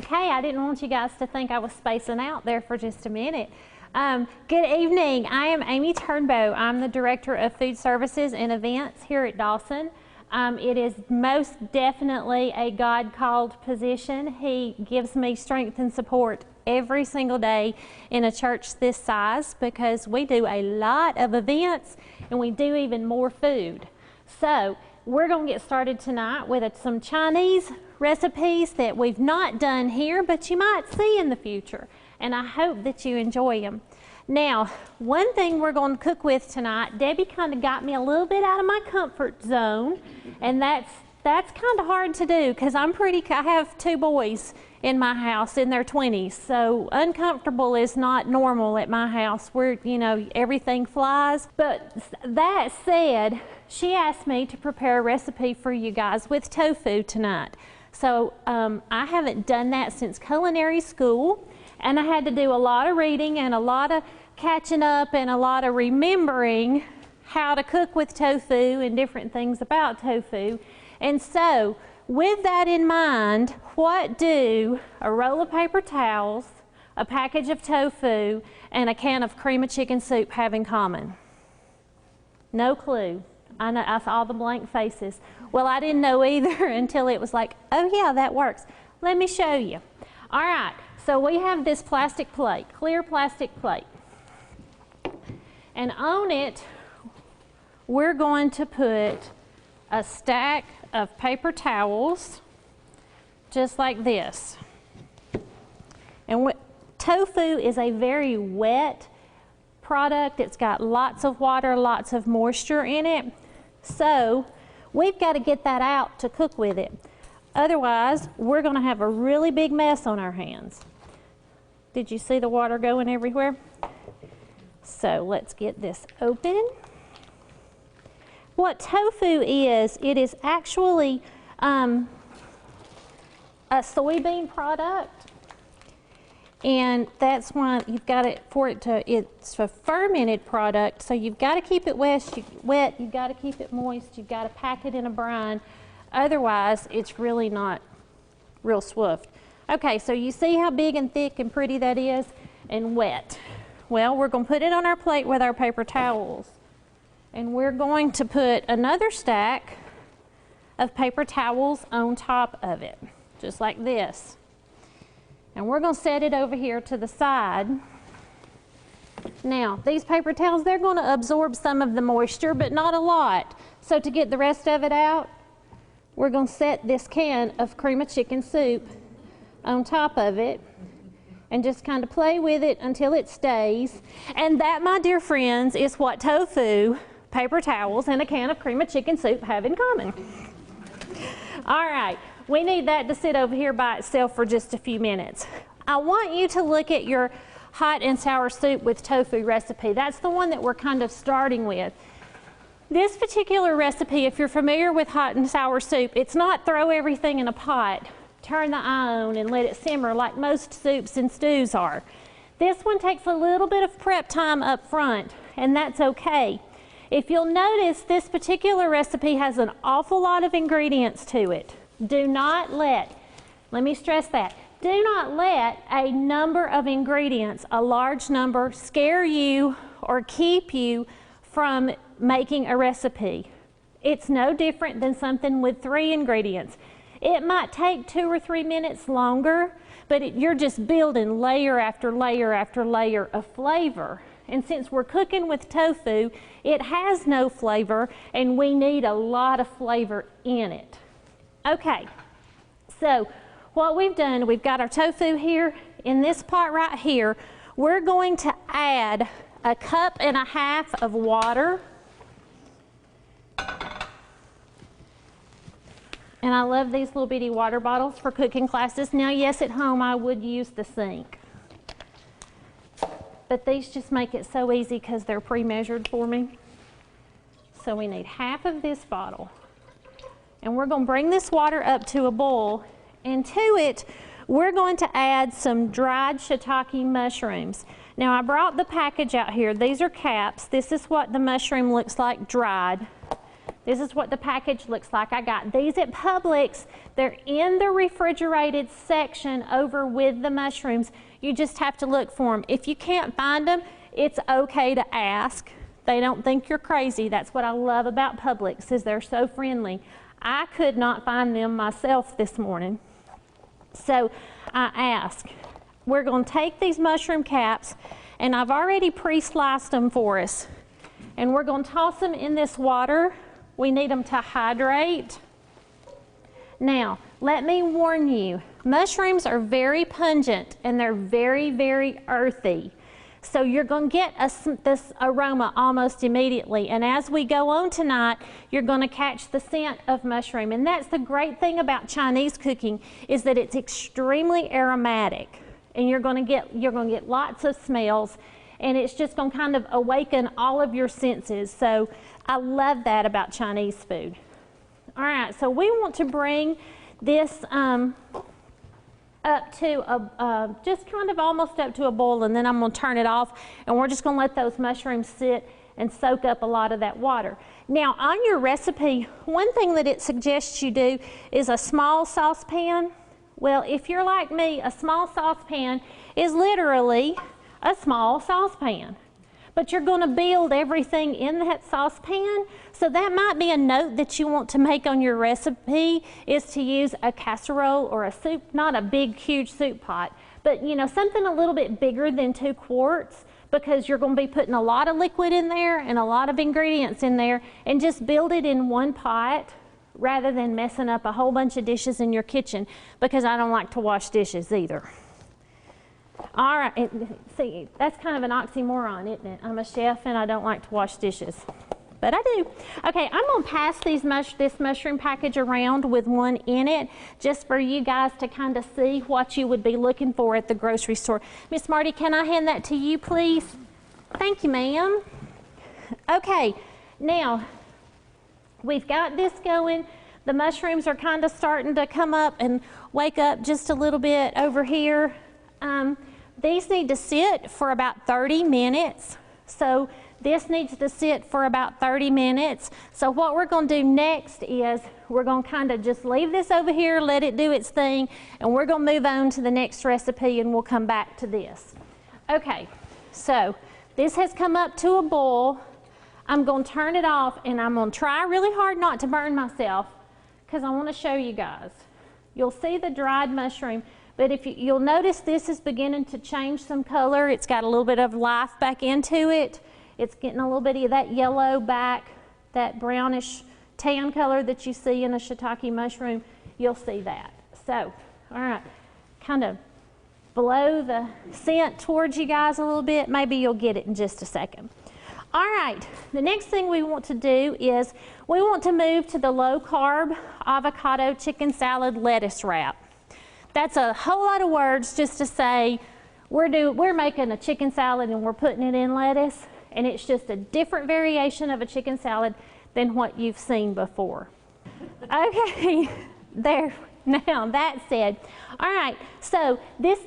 Okay, I didn't want you guys to think I was spacing out there for just a minute. Good evening. I am Amy Turnbow. I'm the Director of Food Services and Events here at Dawson. It is most definitely a God-called position. He gives me strength and support every single day in a church this size because we do a lot of events and we do even more food. So we're going to get started tonight with some Chinese recipes that we've not done here, but you might see in the future, and I hope that you enjoy them. Now, one thing we're going to cook with tonight, Debbie kind of got me a little bit out of my comfort zone, and that's kind of hard to do because I have two boys in my house in their 20s, so uncomfortable is not normal at my house where, you know, everything flies. But that said, she asked me to prepare a recipe for you guys with tofu tonight. So I haven't done that since culinary school, and I had to do a lot of reading and a lot of catching up and a lot of remembering how to cook with tofu and different things about tofu. And so with that in mind, what do a roll of paper towels, a package of tofu, and a can of cream of chicken soup have in common? No clue. I know, I saw the blank faces. Well, I didn't know either until it was like, oh yeah, that works. Let me show you. All right, so we have this plastic plate, clear plastic plate. And on it, we're going to put a stack of paper towels, just like this. And tofu is a very wet product. It's got lots of water, lots of moisture in it. So we've got to get that out to cook with it. Otherwise, we're going to have a really big mess on our hands. Did you see the water going everywhere? So let's get this open. What tofu is, it is actually a soybean product. And that's why you've got it it's a fermented product, so you've got to keep it wet, you've got to keep it moist, you've got to pack it in a brine. Otherwise, it's really not real swift. Okay, so you see how big and thick and pretty that is, and wet. Well, we're going to put it on our plate with our paper towels. And we're going to put another stack of paper towels on top of it, just like this. And we're going to set it over here to the side. Now, these paper towels, they're going to absorb some of the moisture, but not a lot. So to get the rest of it out, we're going to set this can of cream of chicken soup on top of it and just kind of play with it until it stays. And that, my dear friends, is what tofu, paper towels, and a can of cream of chicken soup have in common. All right. We need that to sit over here by itself for just a few minutes. I want you to look at your hot and sour soup with tofu recipe. That's the one that we're kind of starting with. This particular recipe, if you're familiar with hot and sour soup, it's not throw everything in a pot, turn the eye on, and let it simmer like most soups and stews are. This one takes a little bit of prep time up front, and that's okay. If you'll notice, this particular recipe has an awful lot of ingredients to it. Do not let me stress that, do not let a number of ingredients, a large number, scare you or keep you from making a recipe. It's no different than something with 3 ingredients. It might take 2 or 3 minutes longer, but you're just building layer after layer after layer of flavor. And since we're cooking with tofu, it has no flavor, and we need a lot of flavor in it. Okay, so what we've done, we've got our tofu here. In this pot right here, we're going to add 1.5 cups of water. And I love these little bitty water bottles for cooking classes. Now, yes, at home I would use the sink. But these just make it so easy because they're pre-measured for me. So we need half of this bottle. And we're going to bring this water up to a boil, and to it we're going to add some dried shiitake mushrooms. Now, I brought the package out here. These are caps. This is what the mushroom looks like dried. This is what the package looks like. I got these at Publix. They're in the refrigerated section over with the mushrooms. You just have to look for them. If you can't find them, it's okay to ask. They don't think you're crazy. That's what I love about Publix, is they're so friendly. I could not find them myself this morning. So I asked. We're going to take these mushroom caps, and I've already pre-sliced them for us. And we're going to toss them in this water. We need them to hydrate. Now, let me warn you, mushrooms are very pungent and they're very, very earthy. So you're going to get this aroma almost immediately. And as we go on tonight, you're going to catch the scent of mushroom. And that's the great thing about Chinese cooking, is that it's extremely aromatic. And you're going to get lots of smells. And it's just going to kind of awaken all of your senses. So I love that about Chinese food. All right, so we want to bring this up to just kind of almost up to a boil, and then I'm going to turn it off, and we're just going to let those mushrooms sit and soak up a lot of that water. Now, on your recipe, one thing that it suggests you do is a small saucepan. Well, if you're like me, a small saucepan is literally a small saucepan. But you're going to build everything in that saucepan. So that might be a note that you want to make on your recipe, is to use a casserole or a soup, not a big, huge soup pot, but something a little bit bigger than 2 quarts, because you're going to be putting a lot of liquid in there and a lot of ingredients in there, and just build it in one pot rather than messing up a whole bunch of dishes in your kitchen, because I don't like to wash dishes either. All right, see, that's kind of an oxymoron, isn't it? I'm a chef and I don't like to wash dishes, but I do. Okay, I'm going to pass this mushroom package around with one in it, just for you guys to kind of see what you would be looking for at the grocery store. Miss Marty, can I hand that to you, please? Thank you, ma'am. Okay, now we've got this going. The mushrooms are kind of starting to come up and wake up just a little bit over here. These need to sit for about 30 minutes. So this needs to sit for about 30 minutes. So what we're going to do next is we're going to kind of just leave this over here, let it do its thing, and we're going to move on to the next recipe, and we'll come back to this. Okay, so this has come up to a boil. I'm going to turn it off, and I'm going to try really hard not to burn myself, because I want to show you guys. You'll see the dried mushroom. But if you'll notice, this is beginning to change some color. It's got a little bit of life back into it. It's getting a little bit of that yellow back, that brownish tan color that you see in a shiitake mushroom. You'll see that. So, all right, kind of blow the scent towards you guys a little bit. Maybe you'll get it in just a second. All right, the next thing we want to do is we want to move to the low-carb avocado chicken salad lettuce wrap. That's a whole lot of words just to say we're making a chicken salad and we're putting it in lettuce, and it's just a different variation of a chicken salad than what you've seen before. Okay, there. Now that said, all right, so this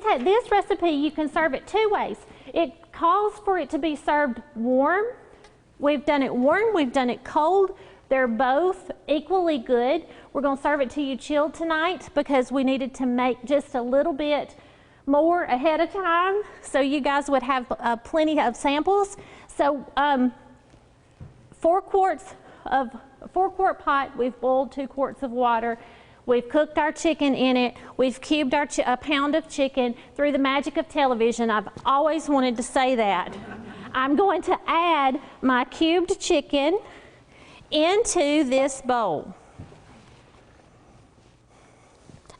recipe, you can serve it 2 ways. It calls for it to be served warm. We've done it warm, we've done it cold. They're both equally good. We're going to serve it to you chilled tonight because we needed to make just a little bit more ahead of time so you guys would have plenty of samples. So 4 quart pot, we've boiled 2 quarts of water. We've cooked our chicken in it. We've cubed a pound of chicken. Through the magic of television, I've always wanted to say that. I'm going to add my cubed chicken into this bowl.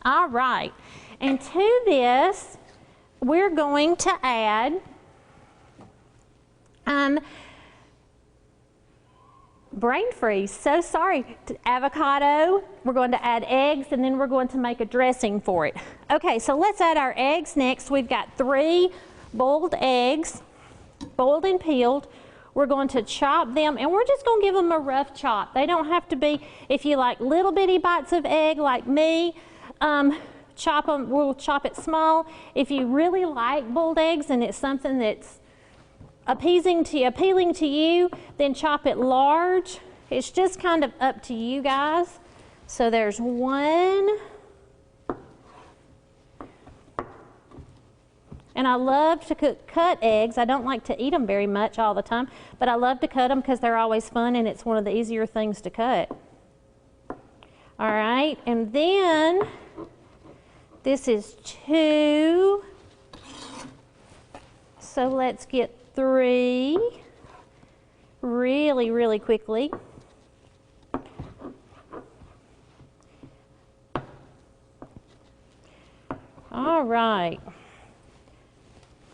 All right, and to this we're going to add brain freeze, so sorry, avocado. We're going to add eggs, and then we're going to make a dressing for it. Okay, so let's add our eggs next. We've got 3 boiled eggs, boiled and peeled. We're going to chop them, and we're just going to give them a rough chop. They don't have to be, if you like little bitty bites of egg like me, chop them, we'll chop it small. If you really like boiled eggs and it's something that's appealing to you, then chop it large. It's just kind of up to you guys. So there's one. And I love to cut eggs. I don't like to eat them very much all the time, but I love to cut them because they're always fun and it's one of the easier things to cut. All right, and then this is 2. So let's get 3 really, really quickly. All right.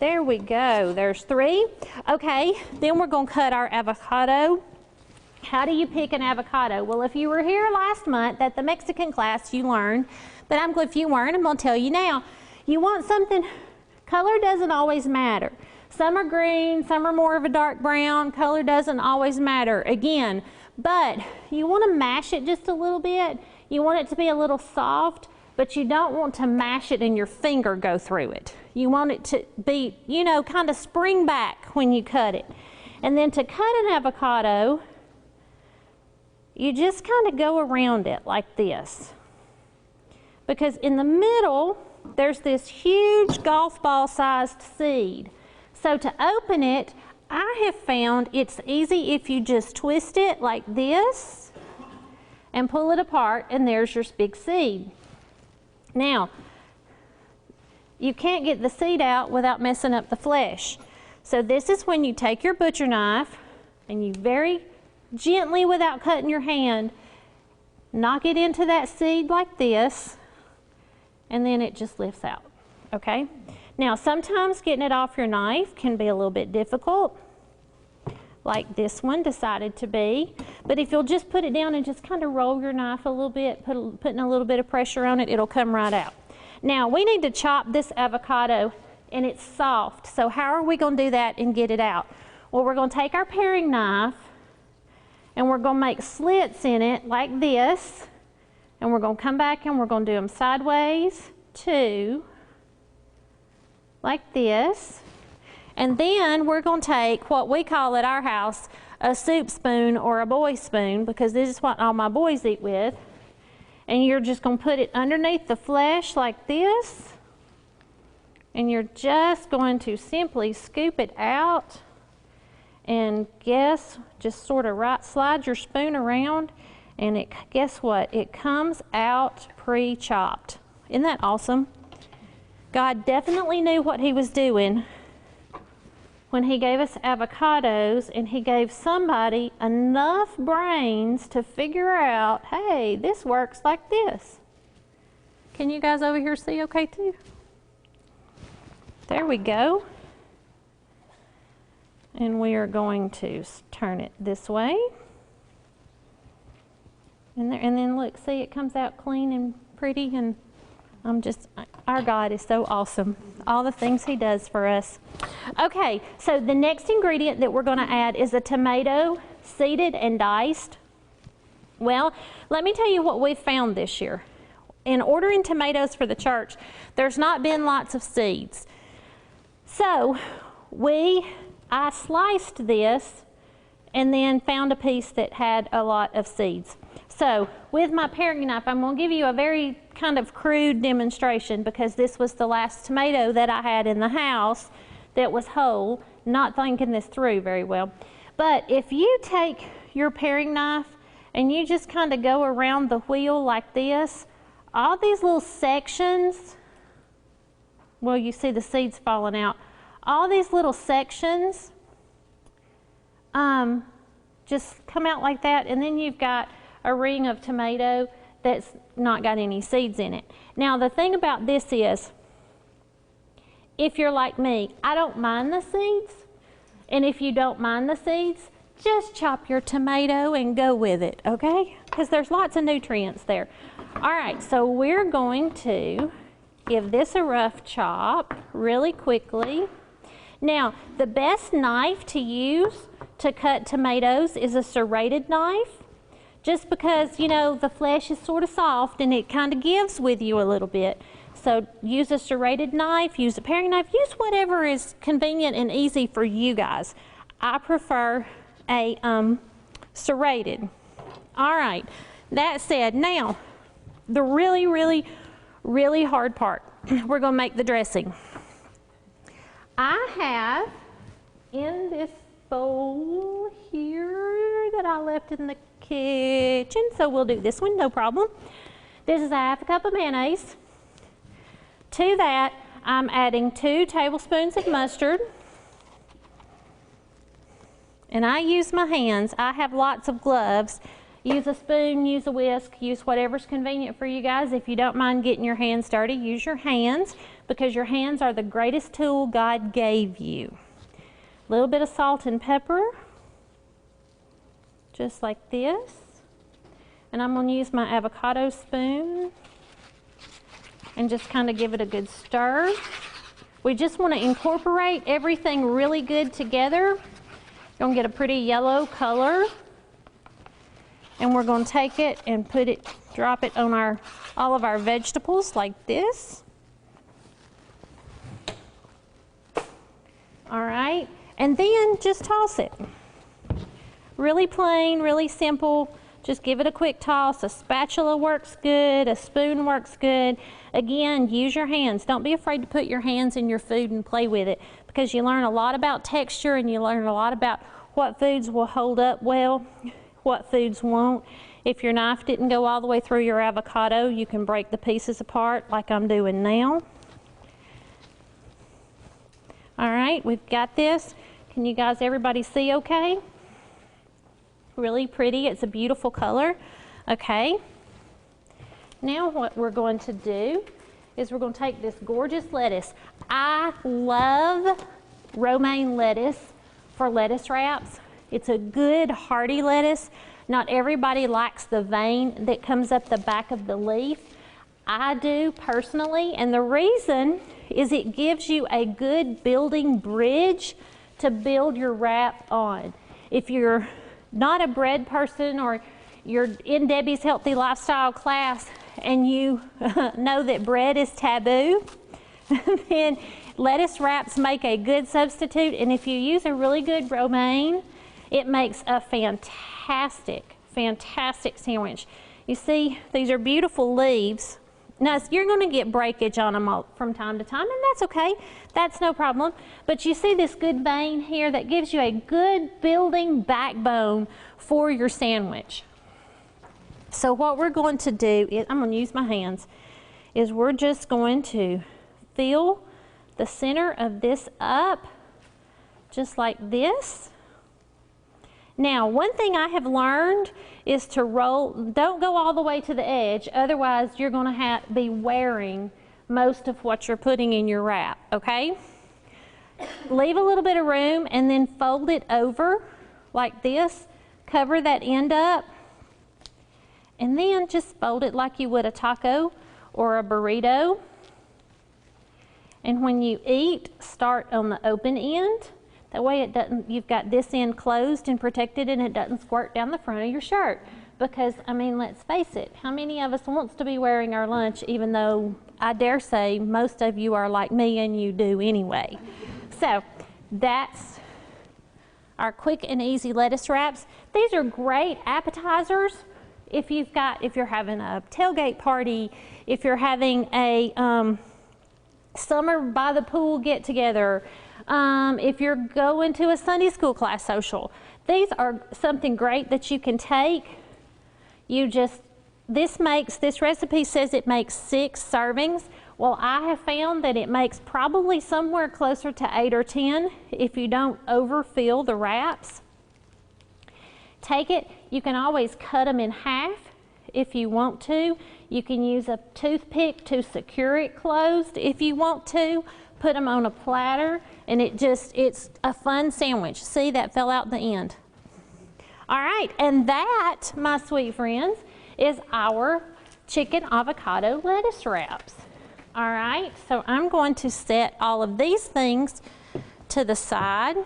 There we go. There's 3. Okay, then we're going to cut our avocado. How do you pick an avocado? Well, if you were here last month at the Mexican class, you learned, but if you weren't, I'm going to tell you now. You want something, color doesn't always matter. Some are green, some are more of a dark brown. Color doesn't always matter, again, but you want to mash it just a little bit. You want it to be a little soft, but you don't want to mash it and your finger go through it. You want it to be, you know, kind of spring back when you cut it. And then to cut an avocado, you just kind of go around it like this. Because in the middle, there's this huge golf ball sized seed. So to open it, I have found it's easy if you just twist it like this and pull it apart, and there's your big seed. Now, you can't get the seed out without messing up the flesh. So this is when you take your butcher knife and you very gently, without cutting your hand, knock it into that seed like this, and then it just lifts out, okay? Now, sometimes getting it off your knife can be a little bit difficult, like this one decided to be. But if you'll just put it down and just kind of roll your knife a little bit, putting a little bit of pressure on it, it'll come right out. Now, we need to chop this avocado, and it's soft. So how are we going to do that and get it out? Well, we're going to take our paring knife, and we're going to make slits in it like this. And we're going to come back and we're going to do them sideways, 2, like this. And then we're going to take what we call at our house a soup spoon or a boy spoon, because this is what all my boys eat with. And you're just going to put it underneath the flesh like this. And you're just going to simply scoop it out. And just sort of slide your spoon around. And guess what? It comes out pre-chopped. Isn't that awesome? God definitely knew what he was doing when he gave us avocados, and he gave somebody enough brains to figure out, hey, this works like this. Can you guys over here see okay too? There we go. And we are going to turn it this way. And then look, see, it comes out clean and pretty, and our God is so awesome. All the things he does for us. Okay, so the next ingredient that we're going to add is a tomato, seeded and diced. Well, let me tell you what we've found this year. In ordering tomatoes for the church, there's not been lots of seeds. So I sliced this and then found a piece that had a lot of seeds. So with my paring knife, I'm going to give you a very kind of crude demonstration, because this was the last tomato that I had in the house that was whole, not thinking this through very well. But if you take your paring knife and you just kind of go around the wheel like this, all these little sections, well, you see the seeds falling out, all these little sections just come out like that, and then you've got a ring of tomato that's not got any seeds in it. Now, the thing about this is, if you're like me, I don't mind the seeds. And if you don't mind the seeds, just chop your tomato and go with it, okay? Because there's lots of nutrients there. All right, so we're going to give this a rough chop really quickly. Now, the best knife to use to cut tomatoes is a serrated knife. Just because, you know, the flesh is sort of soft and it kind of gives with you a little bit. So use a serrated knife, use a paring knife, use whatever is convenient and easy for you guys. I prefer a serrated. All right, that said, now, the really, really, really hard part, we're gonna make the dressing. I have in this bowl here that I left in the kitchen, so we'll do this one, no problem. This is a half a cup of mayonnaise. To that, I'm adding 2 tablespoons of mustard. And I use my hands. I have lots of gloves. Use a spoon, use a whisk, use whatever's convenient for you guys. If you don't mind getting your hands dirty, use your hands, because your hands are the greatest tool God gave you. A little bit of salt and pepper, just like this. And I'm going to use my avocado spoon and just kind of give it a good stir. We just want to incorporate everything really good together. You're going to get a pretty yellow color. And we're going to take it and drop it on all of our vegetables like this. All right, and then just toss it. Really plain, really simple. Just give it a quick toss. A spatula works good, a spoon works good. Again, use your hands. Don't be afraid to put your hands in your food and play with it, because you learn a lot about texture and you learn a lot about what foods will hold up well, what foods won't. If your knife didn't go all the way through your avocado, you can break the pieces apart like I'm doing now. All right, we've got this. Can you guys, everybody see okay? Really pretty, it's a beautiful color. Okay, now what we're going to do is we're going to take this gorgeous lettuce. I love romaine lettuce for lettuce wraps. It's a good hearty lettuce. Not everybody likes the vein that comes up the back of the leaf. I do personally, and the reason is it gives you a good building bridge to build your wrap on. If you're not a bread person, or you're in Debbie's Healthy Lifestyle class and you know that bread is taboo, then lettuce wraps make a good substitute. And if you use a really good romaine, it makes a fantastic, fantastic sandwich. You see, these are beautiful leaves. Now, you're going to get breakage on them from time to time, and that's okay. That's no problem. But you see this good vein here that gives you a good building backbone for your sandwich. So what we're going to do is, I'm going to use my hands, is we're just going to fill the center of this up just like this. Now, one thing I have learned is to roll, don't go all the way to the edge, otherwise you're going to be wearing most of what you're putting in your wrap, okay? Leave a little bit of room and then fold it over like this, cover that end up, and then just fold it like you would a taco or a burrito. And when you eat, start on the open end. That way it doesn't, you've got this end closed and protected, and it doesn't squirt down the front of your shirt. Because, I mean, let's face it, how many of us wants to be wearing our lunch, even though I dare say most of you are like me and you do anyway. So that's our quick and easy lettuce wraps. These are great appetizers if you're having a tailgate party, if you're having a summer by the pool get together, if you're going to a Sunday school class social. These are something great that you can take. This recipe says it makes 6 servings. Well, I have found that it makes probably somewhere closer to 8 or 10 if you don't overfill the wraps. Take it, you can always cut them in half if you want to. You can use a toothpick to secure it closed if you want to. Put them on a platter, and it's a fun sandwich. See, that fell out the end. All right, and that, my sweet friends, is our chicken avocado lettuce wraps. All right, so I'm going to set all of these things to the side.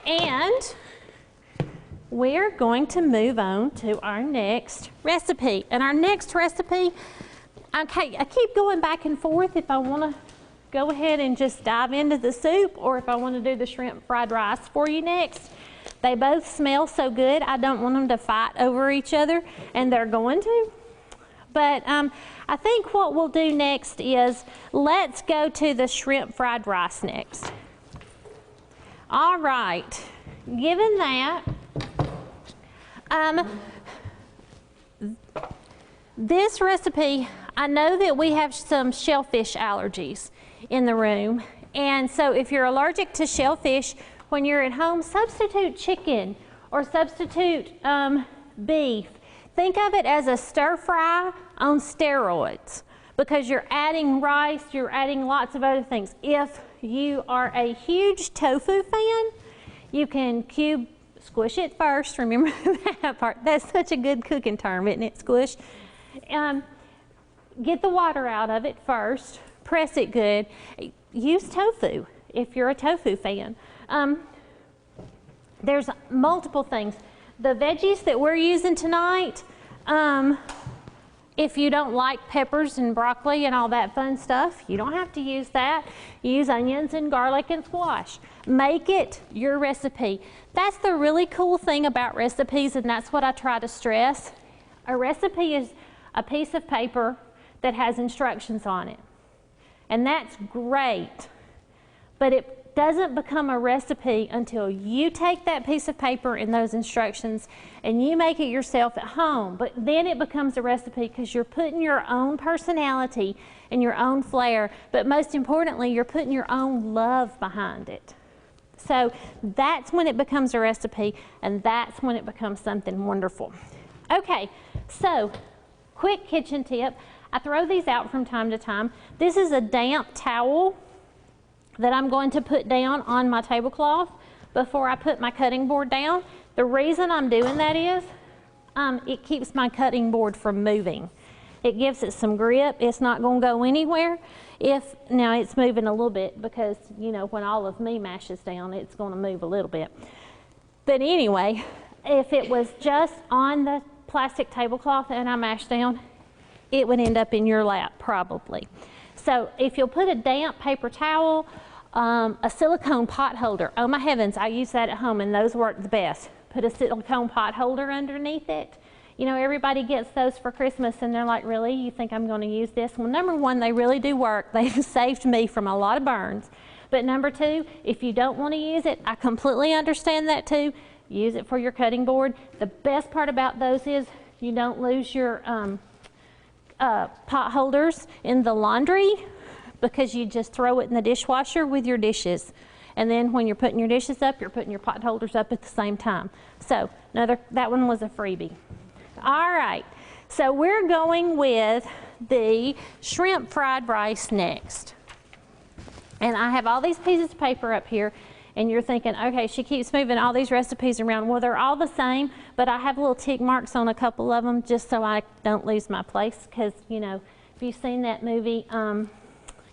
And we're going to move on to our next recipe. And our next recipe, okay, I keep going back and forth if I want to go ahead and just dive into the soup, or if I want to do the shrimp fried rice for you next. They both smell so good, I don't want them to fight over each other, and they're going to. But I think what we'll do next is, let's go to the shrimp fried rice next. All right, given that, this recipe, I know that we have some shellfish allergies in the room, and so if you're allergic to shellfish, when you're at home, substitute chicken or substitute beef. Think of it as a stir fry on steroids, because you're adding rice, you're adding lots of other things. If you are a huge tofu fan, you can squish it first. Remember that part. That's such a good cooking term, isn't it? Squish. Get the water out of it first. Press it good. Use tofu if you're a tofu fan. There's multiple things. The veggies that we're using tonight, if you don't like peppers and broccoli and all that fun stuff, you don't have to use that. Use onions and garlic and squash. Make it your recipe. That's the really cool thing about recipes, and that's what I try to stress. A recipe is a piece of paper that has instructions on it. And that's great, but it doesn't become a recipe until you take that piece of paper and those instructions and you make it yourself at home. But then it becomes a recipe because you're putting your own personality and your own flair, but most importantly, you're putting your own love behind it. So that's when it becomes a recipe, and that's when it becomes something wonderful. Okay, so quick kitchen tip. I throw these out from time to time. This is a damp towel that I'm going to put down on my tablecloth before I put my cutting board down. The reason I'm doing that is it keeps my cutting board from moving. It gives it some grip. It's not going to go anywhere. Now it's moving a little bit because, you know, when all of me mashes down, it's going to move a little bit. But anyway, if it was just on the plastic tablecloth and I mashed down, it would end up in your lap probably. So if you'll put a damp paper towel, a silicone pot holder. Oh my heavens, I use that at home and those work the best. Put a silicone pot holder underneath it. You know, everybody gets those for Christmas and they're like, really? You think I'm going to use this? Well, number one, they really do work. They've saved me from a lot of burns. But number two, if you don't want to use it, I completely understand that too. Use it for your cutting board. The best part about those is you don't lose your pot holders in the laundry, because you just throw it in the dishwasher with your dishes. And then when you're putting your dishes up, you're putting your pot holders up at the same time. So that one was a freebie. All right, so we're going with the shrimp fried rice next. And I have all these pieces of paper up here, and you're thinking, okay, she keeps moving all these recipes around. Well, they're all the same, but I have little tick marks on a couple of them just so I don't lose my place, because, you know, if you've seen that movie,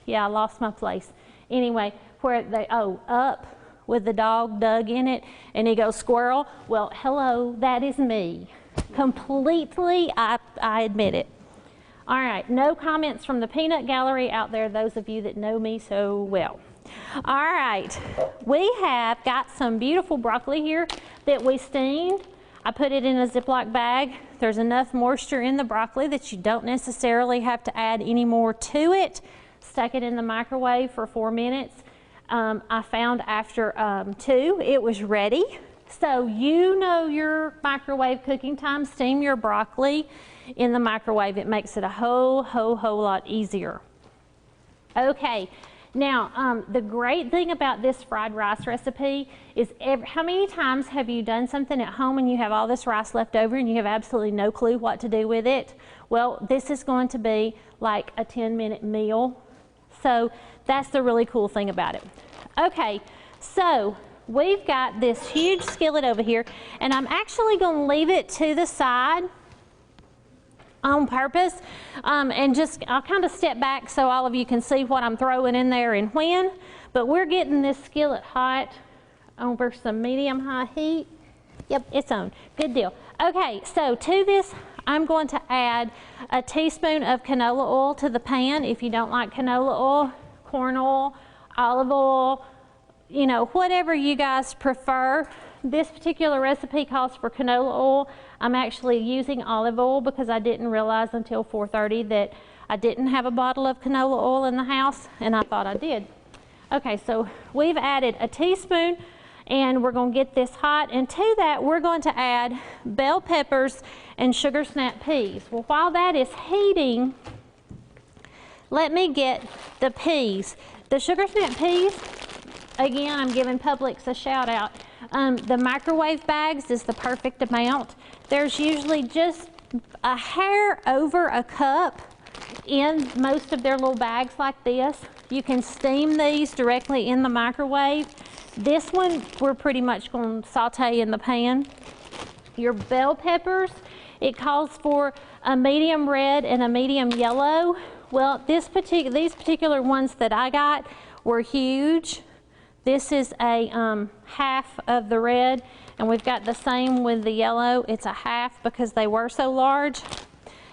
yeah, I lost my place. Anyway, where they, up with the dog Doug in it, and he goes, squirrel. Well, hello, that is me. Completely, I admit it. All right, no comments from the peanut gallery out there, those of you that know me so well. All right, we have got some beautiful broccoli here that we steamed. I put it in a Ziploc bag. There's enough moisture in the broccoli that you don't necessarily have to add any more to it. Stuck it in the microwave for 4 minutes. I found after 2, it was ready. So you know your microwave cooking time. Steam your broccoli in the microwave. It makes it a whole lot easier. Okay, now the great thing about this fried rice recipe is how many times have you done something at home and you have all this rice left over and you have absolutely no clue what to do with it? Well, this is going to be like a 10-minute meal. So that's the really cool thing about it. Okay, so we've got this huge skillet over here, and I'm actually going to leave it to the side on purpose, and I'll kind of step back so all of you can see what I'm throwing in there and when. But we're getting this skillet hot over some medium-high heat. Yep, it's on. Good deal. Okay, so to this, I'm going to add a teaspoon of canola oil to the pan. If you don't like canola oil, corn oil, olive oil, you know, whatever you guys prefer. This particular recipe calls for canola oil. I'm actually using olive oil because I didn't realize until 4:30 that I didn't have a bottle of canola oil in the house, and I thought I did. Okay, so we've added a teaspoon, and we're going to get this hot, and to that we're going to add bell peppers and sugar snap peas. Well, while that is heating, let me get the peas. The sugar snap peas, again, I'm giving Publix a shout out. The microwave bags is the perfect amount. There's usually just a hair over a cup in most of their little bags like this. You can steam these directly in the microwave. This one we're pretty much going to saute in the pan. Your bell peppers, it calls for a medium red and a medium yellow. Well, these particular ones that I got were huge. This is a half of the red, and we've got the same with the yellow. It's a half because they were so large.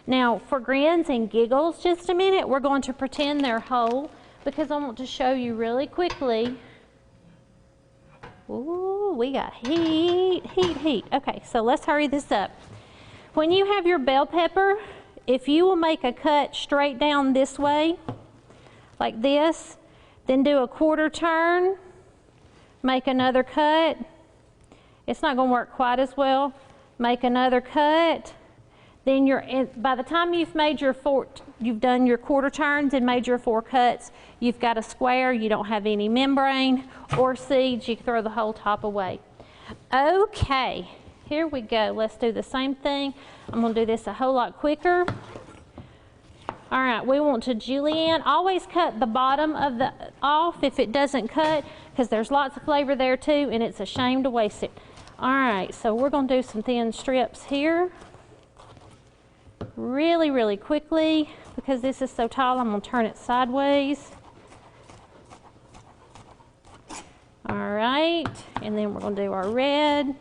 Now, for grins and giggles, just a minute, we're going to pretend they're whole because I want to show you really quickly. Ooh, we got heat, heat, heat. Okay, so let's hurry this up. When you have your bell pepper, if you will make a cut straight down this way, like this, then do a quarter turn, make another cut. It's not going to work quite as well. Make another cut. Then by the time you've done your quarter turns and made your 4 cuts, you've got a square. You don't have any membrane or seeds. You can throw the whole top away. Okay, here we go. Let's do the same thing. I'm going to do this a whole lot quicker. All right, we want to julienne. Always cut the bottom of the off if it doesn't cut, because there's lots of flavor there too, and it's a shame to waste it. All right, so we're going to do some thin strips here. Really, really quickly, because this is so tall, I'm going to turn it sideways. All right, and then we're going to do our red.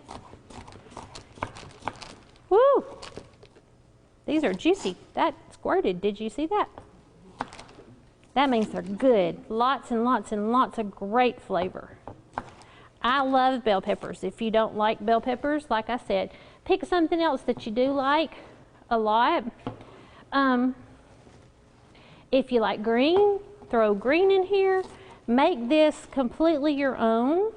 Woo! These are juicy. That squirted. Did you see that? That means they're good. Lots and lots and lots of great flavor. I love bell peppers. If you don't like bell peppers, like I said, pick something else that you do like a lot. If you like green, throw green in here. Make this completely your own.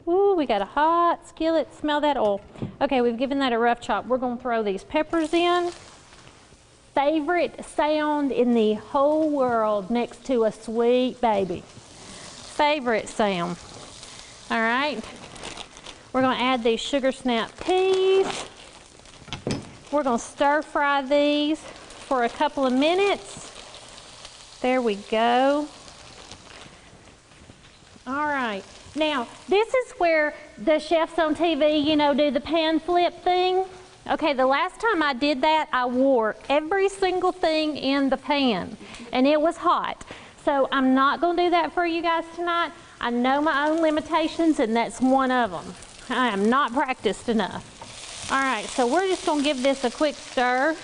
Ooh, we got a hot skillet. Smell that oil. Okay, we've given that a rough chop. We're going to throw these peppers in. Favorite sound in the whole world next to a sweet baby. Favorite sound. All right. We're going to add these sugar snap peas. We're going to stir fry these for a couple of minutes. There we go. All right. Now, this is where the chefs on TV, you know, do the pan flip thing. Okay, the last time I did that, I wore every single thing in the pan, and it was hot. So I'm not going to do that for you guys tonight. I know my own limitations, and that's one of them. I am not practiced enough. All right, so we're just going to give this a quick stir.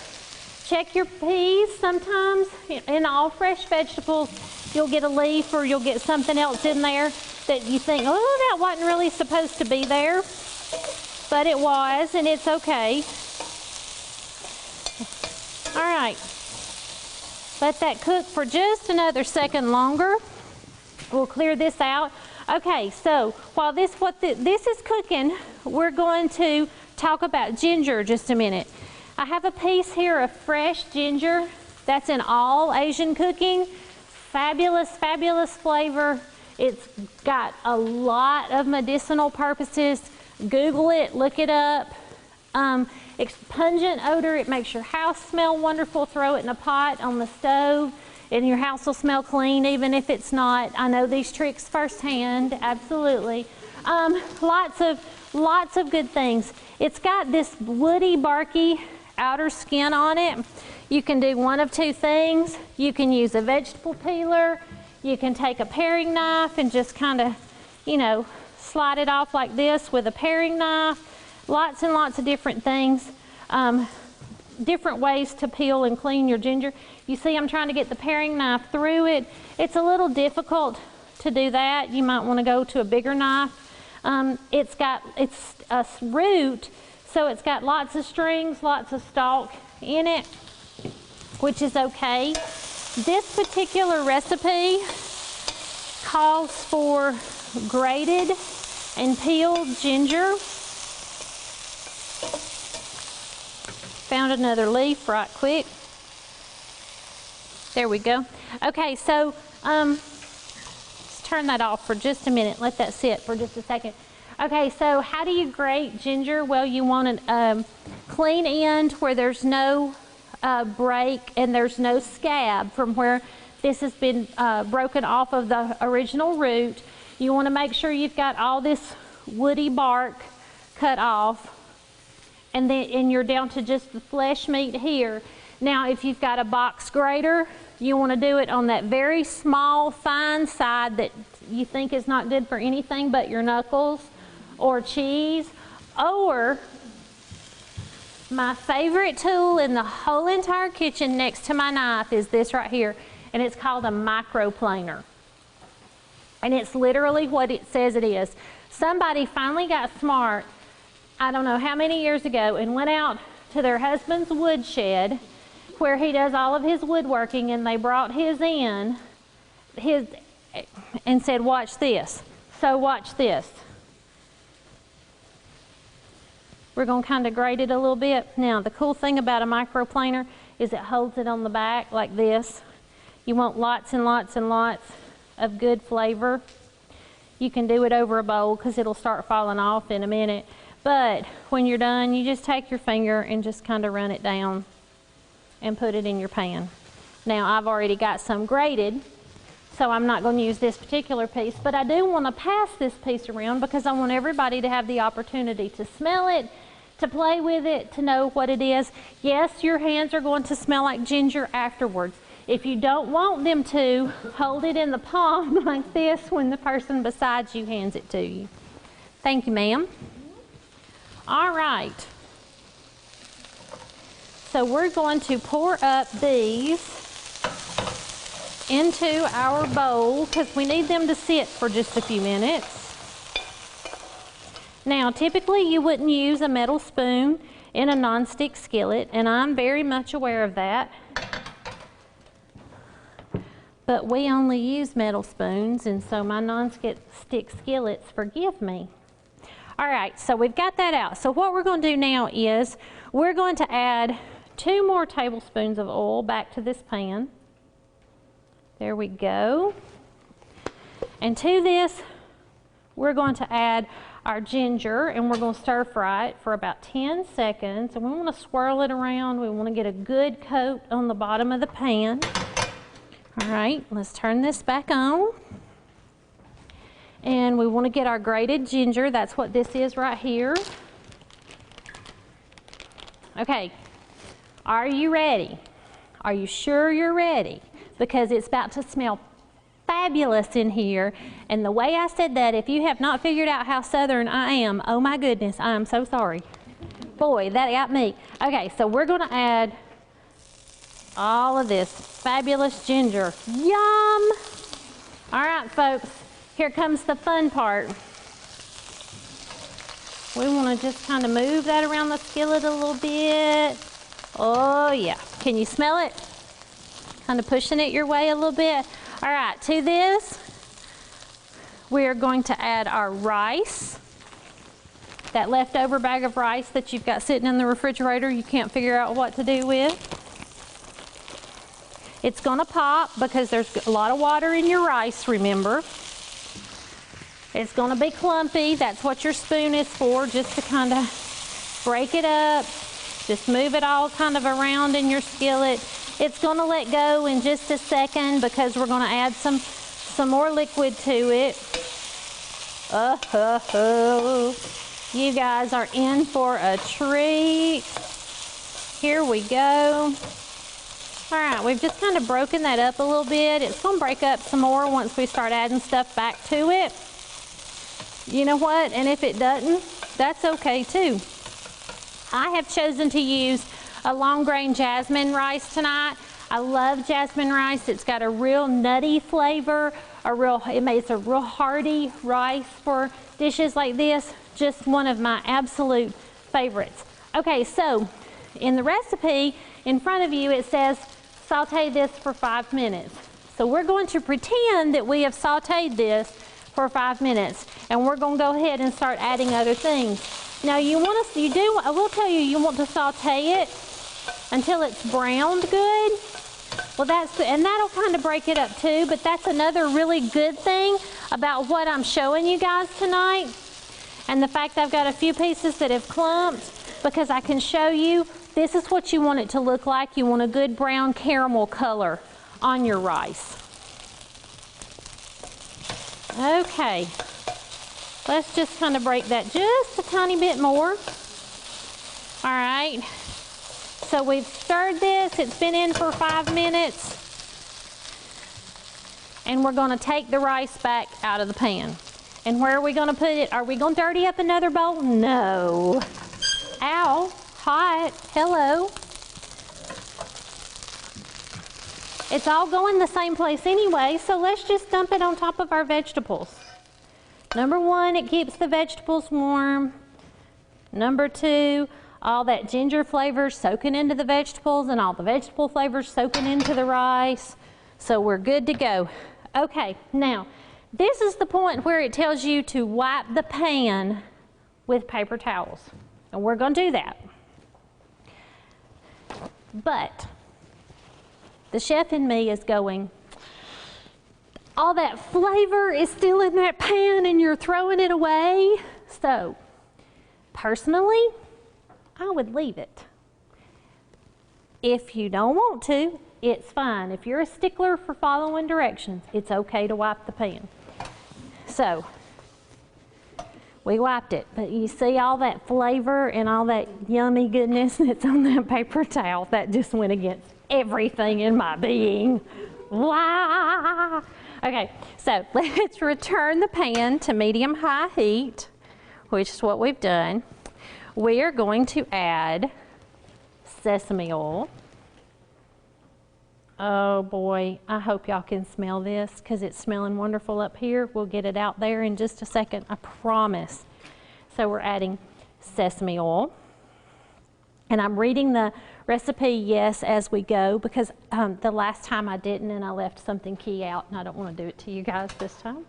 Check your peas. Sometimes in all fresh vegetables, you'll get a leaf or you'll get something else in there that you think, oh, that wasn't really supposed to be there. But it was, and it's okay. All right. Let that cook for just another second longer. We'll clear this out. Okay, so while this is cooking, we're going to talk about ginger just a minute. I have a piece here of fresh ginger. That's in all Asian cooking. Fabulous, fabulous flavor. It's got a lot of medicinal purposes. Google it, look it up. It's pungent odor. It makes your house smell wonderful. Throw it in a pot on the stove and your house will smell clean even if it's not. I know these tricks firsthand, absolutely. Lots of good things. It's got this woody, barky outer skin on it. You can do one of two things. You can use a vegetable peeler. You can take a paring knife and just kind of, you know, slide it off like this with a paring knife. Lots and lots of different things. Different ways to peel and clean your ginger. You see I'm trying to get the paring knife through it. It's a little difficult to do that. You might want to go to a bigger knife. It's a root, so it's got lots of strings, lots of stalk in it, which is okay. This particular recipe calls for grated and peeled ginger. Found another leaf right quick. There we go. Okay, so let's turn that off for just a minute. Let that sit for just a second. Okay, so how do you grate ginger? Well, you want a clean end where there's no break and there's no scab from where this has been broken off of the original root. You want to make sure you've got all this woody bark cut off, and you're down to just the flesh meat here. Now, if you've got a box grater, you want to do it on that very small, fine side that you think is not good for anything but your knuckles or cheese. Or my favorite tool in the whole entire kitchen next to my knife is this right here, and it's called a microplaner. And it's literally what it says it is. Somebody finally got smart, I don't know how many years ago, and went out to their husband's woodshed where he does all of his woodworking, and they brought his in and said, watch this. So watch this. We're going to kind of grate it a little bit. Now, the cool thing about a microplaner is it holds it on the back like this. You want lots and lots and lots of good flavor. You can do it over a bowl because it'll start falling off in a minute. But when you're done, you just take your finger and just kind of run it down and put it in your pan. Now, I've already got some grated, so I'm not going to use this particular piece, but I do want to pass this piece around because I want everybody to have the opportunity to smell it, to play with it, to know what it is. Yes, your hands are going to smell like ginger afterwards. If you don't want them to, hold it in the palm like this when the person beside you hands it to you. Thank you, ma'am. All right. So we're going to pour up these into our bowl because we need them to sit for just a few minutes. Now, typically you wouldn't use a metal spoon in a nonstick skillet, and I'm very much aware of that. But we only use metal spoons, and so my non-stick skillets forgive me. All right, so we've got that out. So what we're going to do now is we're going to add 2 more tablespoons of oil back to this pan. There we go. And to this, we're going to add our ginger, and we're going to stir fry it for about 10 seconds. And we want to swirl it around. We want to get a good coat on the bottom of the pan. All right, let's turn this back on. And we want to get our grated ginger. That's what this is right here. Okay, are you ready? Are you sure you're ready? Because it's about to smell fabulous in here. And the way I said that, if you have not figured out how Southern I am, oh my goodness, I am so sorry. Boy, that got me. Okay, so we're going to add all of this fabulous ginger. Yum! All right, folks, here comes the fun part. We want to just kind of move that around the skillet a little bit. Oh, yeah. Can you smell it? Kind of pushing it your way a little bit. All right, to this, we are going to add our rice. That leftover bag of rice that you've got sitting in the refrigerator you can't figure out what to do with. It's going to pop because there's a lot of water in your rice, remember. It's going to be clumpy. That's what your spoon is for, just to kind of break it up. Just move it all kind of around in your skillet. It's going to let go in just a second because we're going to add some more liquid to it. You guys are in for a treat. Here we go. All right, we've just kind of broken that up a little bit. It's going to break up some more once we start adding stuff back to it. You know what? And if it doesn't, that's okay too. I have chosen to use a long grain jasmine rice tonight. I love jasmine rice. It's got a real nutty flavor, it's a real hearty rice for dishes like this. Just one of my absolute favorites. Okay, so in the recipe in front of you, it says saute this for 5 minutes. So we're going to pretend that we have sauteed this for 5 minutes, and we're going to go ahead and start adding other things. Now I will tell you, you want to saute it until it's browned good. Well, and that'll kind of break it up too, but that's another really good thing about what I'm showing you guys tonight. And the fact I've got a few pieces that have clumped, because I can show you, this is what you want it to look like. You want a good brown caramel color on your rice. Okay, let's just kind of break that just a tiny bit more. All right, so we've stirred this. It's been in for 5 minutes. And we're gonna take the rice back out of the pan. And where are we gonna put it? Are we gonna dirty up another bowl? No. Ow, hot, hello. It's all going the same place anyway, so let's just dump it on top of our vegetables. Number one, it keeps the vegetables warm. Number two, all that ginger flavor soaking into the vegetables and all the vegetable flavors soaking into the rice. So we're good to go. Okay, now, this is the point where it tells you to wipe the pan with paper towels. And we're going to do that. But the chef in me is going, all that flavor is still in that pan and you're throwing it away. So, personally, I would leave it. If you don't want to, it's fine. If you're a stickler for following directions, it's okay to wipe the pan. So, we wiped it, but you see all that flavor and all that yummy goodness that's on that paper towel? That just went against everything in my being. Wow. Okay, so let's return the pan to medium-high heat, which is what we've done. We are going to add sesame oil. Oh boy, I hope y'all can smell this because it's smelling wonderful up here. We'll get it out there in just a second, I promise. So we're adding sesame oil. And I'm reading the recipe, yes, as we go, because the last time I didn't and I left something key out and I don't want to do it to you guys this time.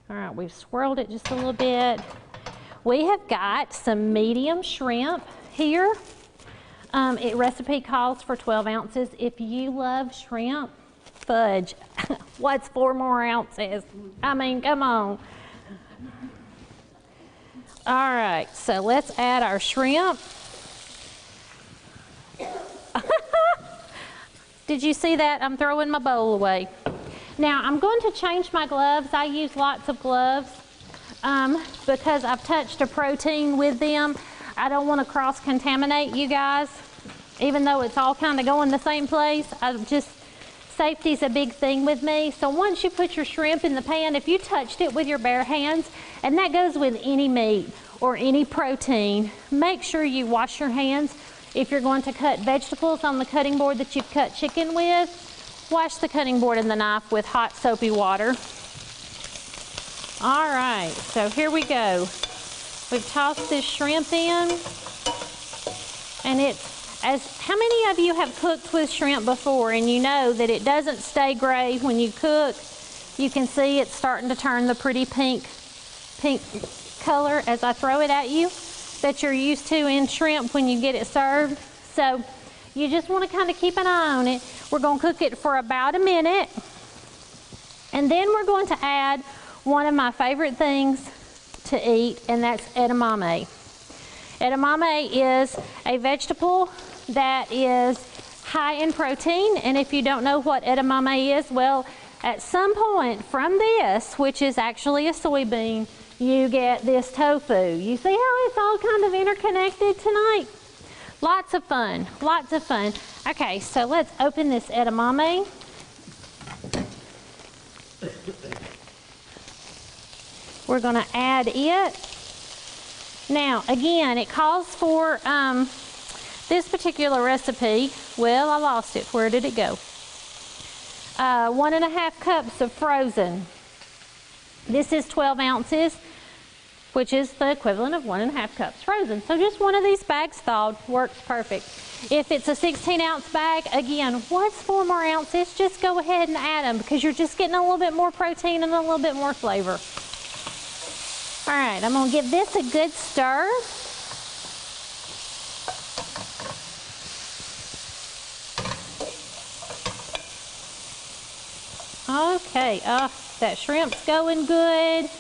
All right, we've swirled it just a little bit. We have got some medium shrimp here. Recipe calls for 12 ounces. If you love shrimp, fudge. What's 4 more ounces? I mean, come on. All right, so let's add our shrimp. Did you see that? I'm throwing my bowl away. Now, I'm going to change my gloves. I use lots of gloves because I've touched a protein with them. I don't want to cross-contaminate you guys, even though it's all kind of going the same place. Safety's a big thing with me. So once you put your shrimp in the pan, if you touched it with your bare hands, and that goes with any meat or any protein, make sure you wash your hands. If you're going to cut vegetables on the cutting board that you've cut chicken with, wash the cutting board and the knife with hot soapy water. All right, so here we go. We've tossed this shrimp in, and how many of you have cooked with shrimp before and you know that it doesn't stay gray when you cook? You can see it's starting to turn the pretty pink color as I throw it at you that you're used to in shrimp when you get it served. So you just want to kind of keep an eye on it. We're going to cook it for about a minute, and then we're going to add one of my favorite things to eat, and that's edamame. Edamame is a vegetable that is high in protein, and if you don't know what edamame is, well, at some point from this, which is actually a soybean, you get this tofu. You see how it's all kind of interconnected tonight? Lots of fun, lots of fun. Okay, so let's open this edamame. We're gonna add it. Now, again, it calls for this particular recipe. Well, I lost it. Where did it go? 1½ cups of frozen. This is 12 ounces, which is the equivalent of 1½ cups frozen. So just one of these bags thawed works perfect. If it's a 16-ounce bag, again, what's 4 more ounces? Just go ahead and add them because you're just getting a little bit more protein and a little bit more flavor. All right, I'm gonna give this a good stir. Okay, that shrimp's going good.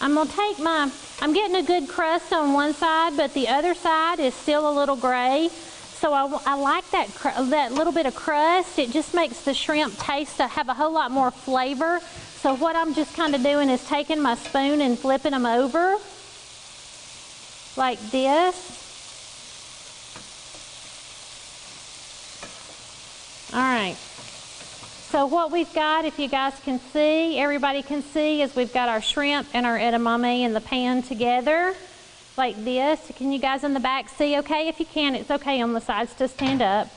I'm gonna take I'm getting a good crust on one side, but the other side is still a little gray. So I like that little bit of crust. It just makes the shrimp taste to have a whole lot more flavor. So what I'm just kind of doing is taking my spoon and flipping them over like this. All right. So what we've got, if you guys can see, everybody can see, is we've got our shrimp and our edamame in the pan together, like this. Can you guys in the back see okay? If you can, it's okay on the sides to stand up.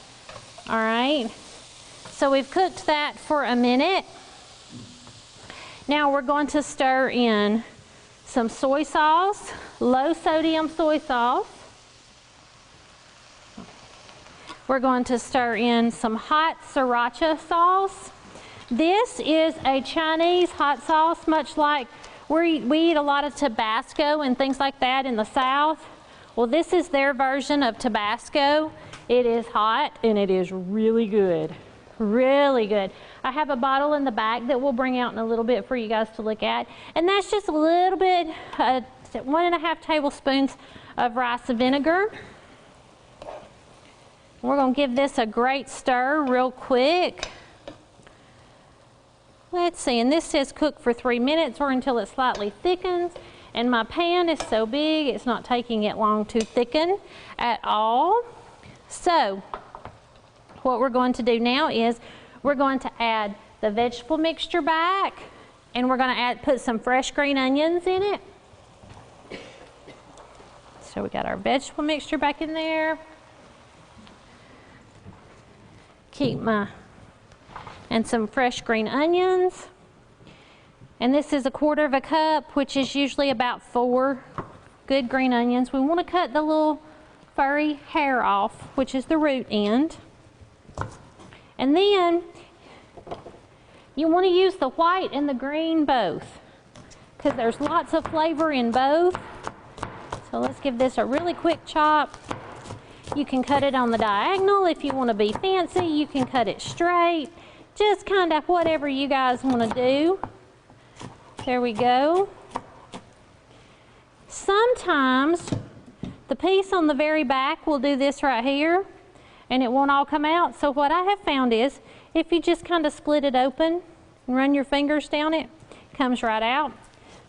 All right. So we've cooked that for a minute. Now we're going to stir in some soy sauce, low sodium soy sauce. We're going to stir in some hot sriracha sauce. This is a Chinese hot sauce, much like we eat a lot of Tabasco and things like that in the South. Well, this is their version of Tabasco. It is hot and it is really good. Really good. I have a bottle in the back that we'll bring out in a little bit for you guys to look at. And that's just a little bit, 1½ tablespoons of rice vinegar. We're going to give this a great stir real quick. Let's see, and this says cook for 3 minutes or until it slightly thickens. And my pan is so big, it's not taking it long to thicken at all. So, what we're going to do now is we're going to add the vegetable mixture back, and we're going to put some fresh green onions in it. So we got our vegetable mixture back in there. And some fresh green onions. And this is 1/4 cup, which is usually about 4 good green onions. We want to cut the little furry hair off, which is the root end. And then you want to use the white and the green both, because there's lots of flavor in both. So let's give this a really quick chop. You can cut it on the diagonal if you want to be fancy. You can cut it straight. Just kind of whatever you guys want to do. There we go. Sometimes the piece on the very back will do this right here, and it won't all come out. So what I have found is if you just kind of split it open and run your fingers down it, it comes right out.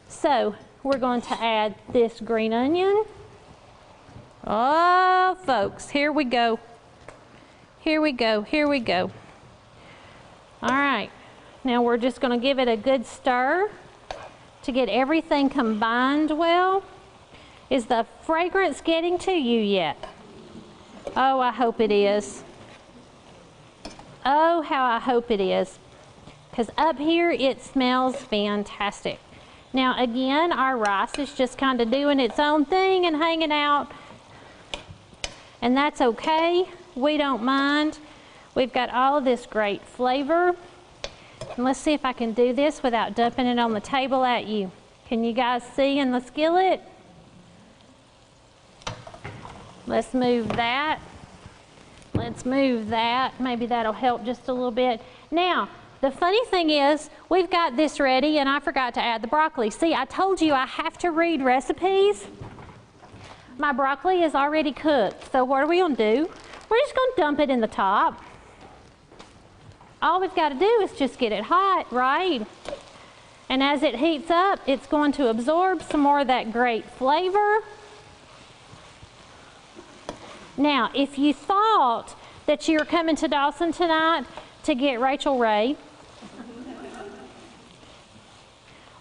So we're going to add this green onion. Oh, folks, here we go. Here we go, here we go. All right, now we're just going to give it a good stir to get everything combined well. Is the fragrance getting to you yet? Oh, I hope it is. Oh, how I hope it is. Because up here it smells fantastic. Now again, our rice is just kind of doing its own thing and hanging out. And that's okay. We don't mind. We've got all of this great flavor. And let's see if I can do this without dumping it on the table at you. Can you guys see in the skillet? Let's move that. Let's move that. Maybe that'll help just a little bit. Now, the funny thing is, we've got this ready and I forgot to add the broccoli. See, I told you I have to read recipes. My broccoli is already cooked, so what are we going to do? We're just going to dump it in the top. All we've got to do is just get it hot, right? And as it heats up, it's going to absorb some more of that great flavor. Now, if you thought that you were coming to Dawson tonight to get Rachel Ray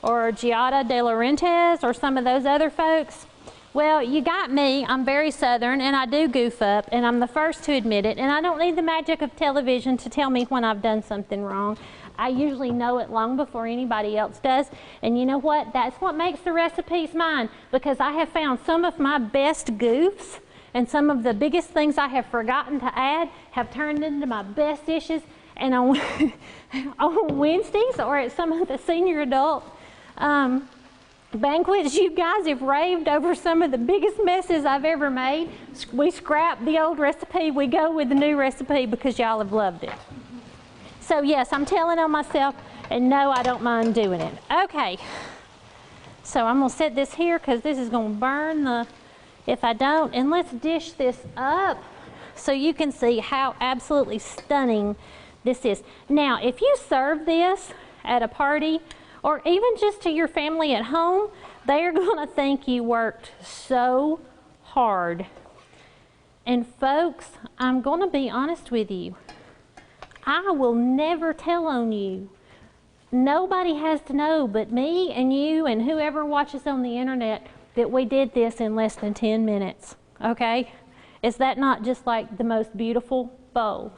or Giada De Laurentiis or some of those other folks, well, you got me. I'm very Southern and I do goof up, and I'm the first to admit it, and I don't need the magic of television to tell me when I've done something wrong. I usually know it long before anybody else does. And you know what? That's what makes the recipes mine, because I have found some of my best goofs and some of the biggest things I have forgotten to add have turned into my best dishes. And on, on Wednesdays or at some of the senior adult banquets, you guys have raved over some of the biggest messes I've ever made. We scrap the old recipe, we go with the new recipe because y'all have loved it. So yes, I'm telling on myself, and no, I don't mind doing it. Okay, so I'm gonna set this here because this is gonna burn if I don't, and let's dish this up so you can see how absolutely stunning this is. Now, if you serve this at a party, or even just to your family at home, they're gonna think you worked so hard. And folks, I'm gonna be honest with you. I will never tell on you. Nobody has to know but me and you and whoever watches on the internet that we did this in less than 10 minutes, okay? Is that not just like the most beautiful bowl?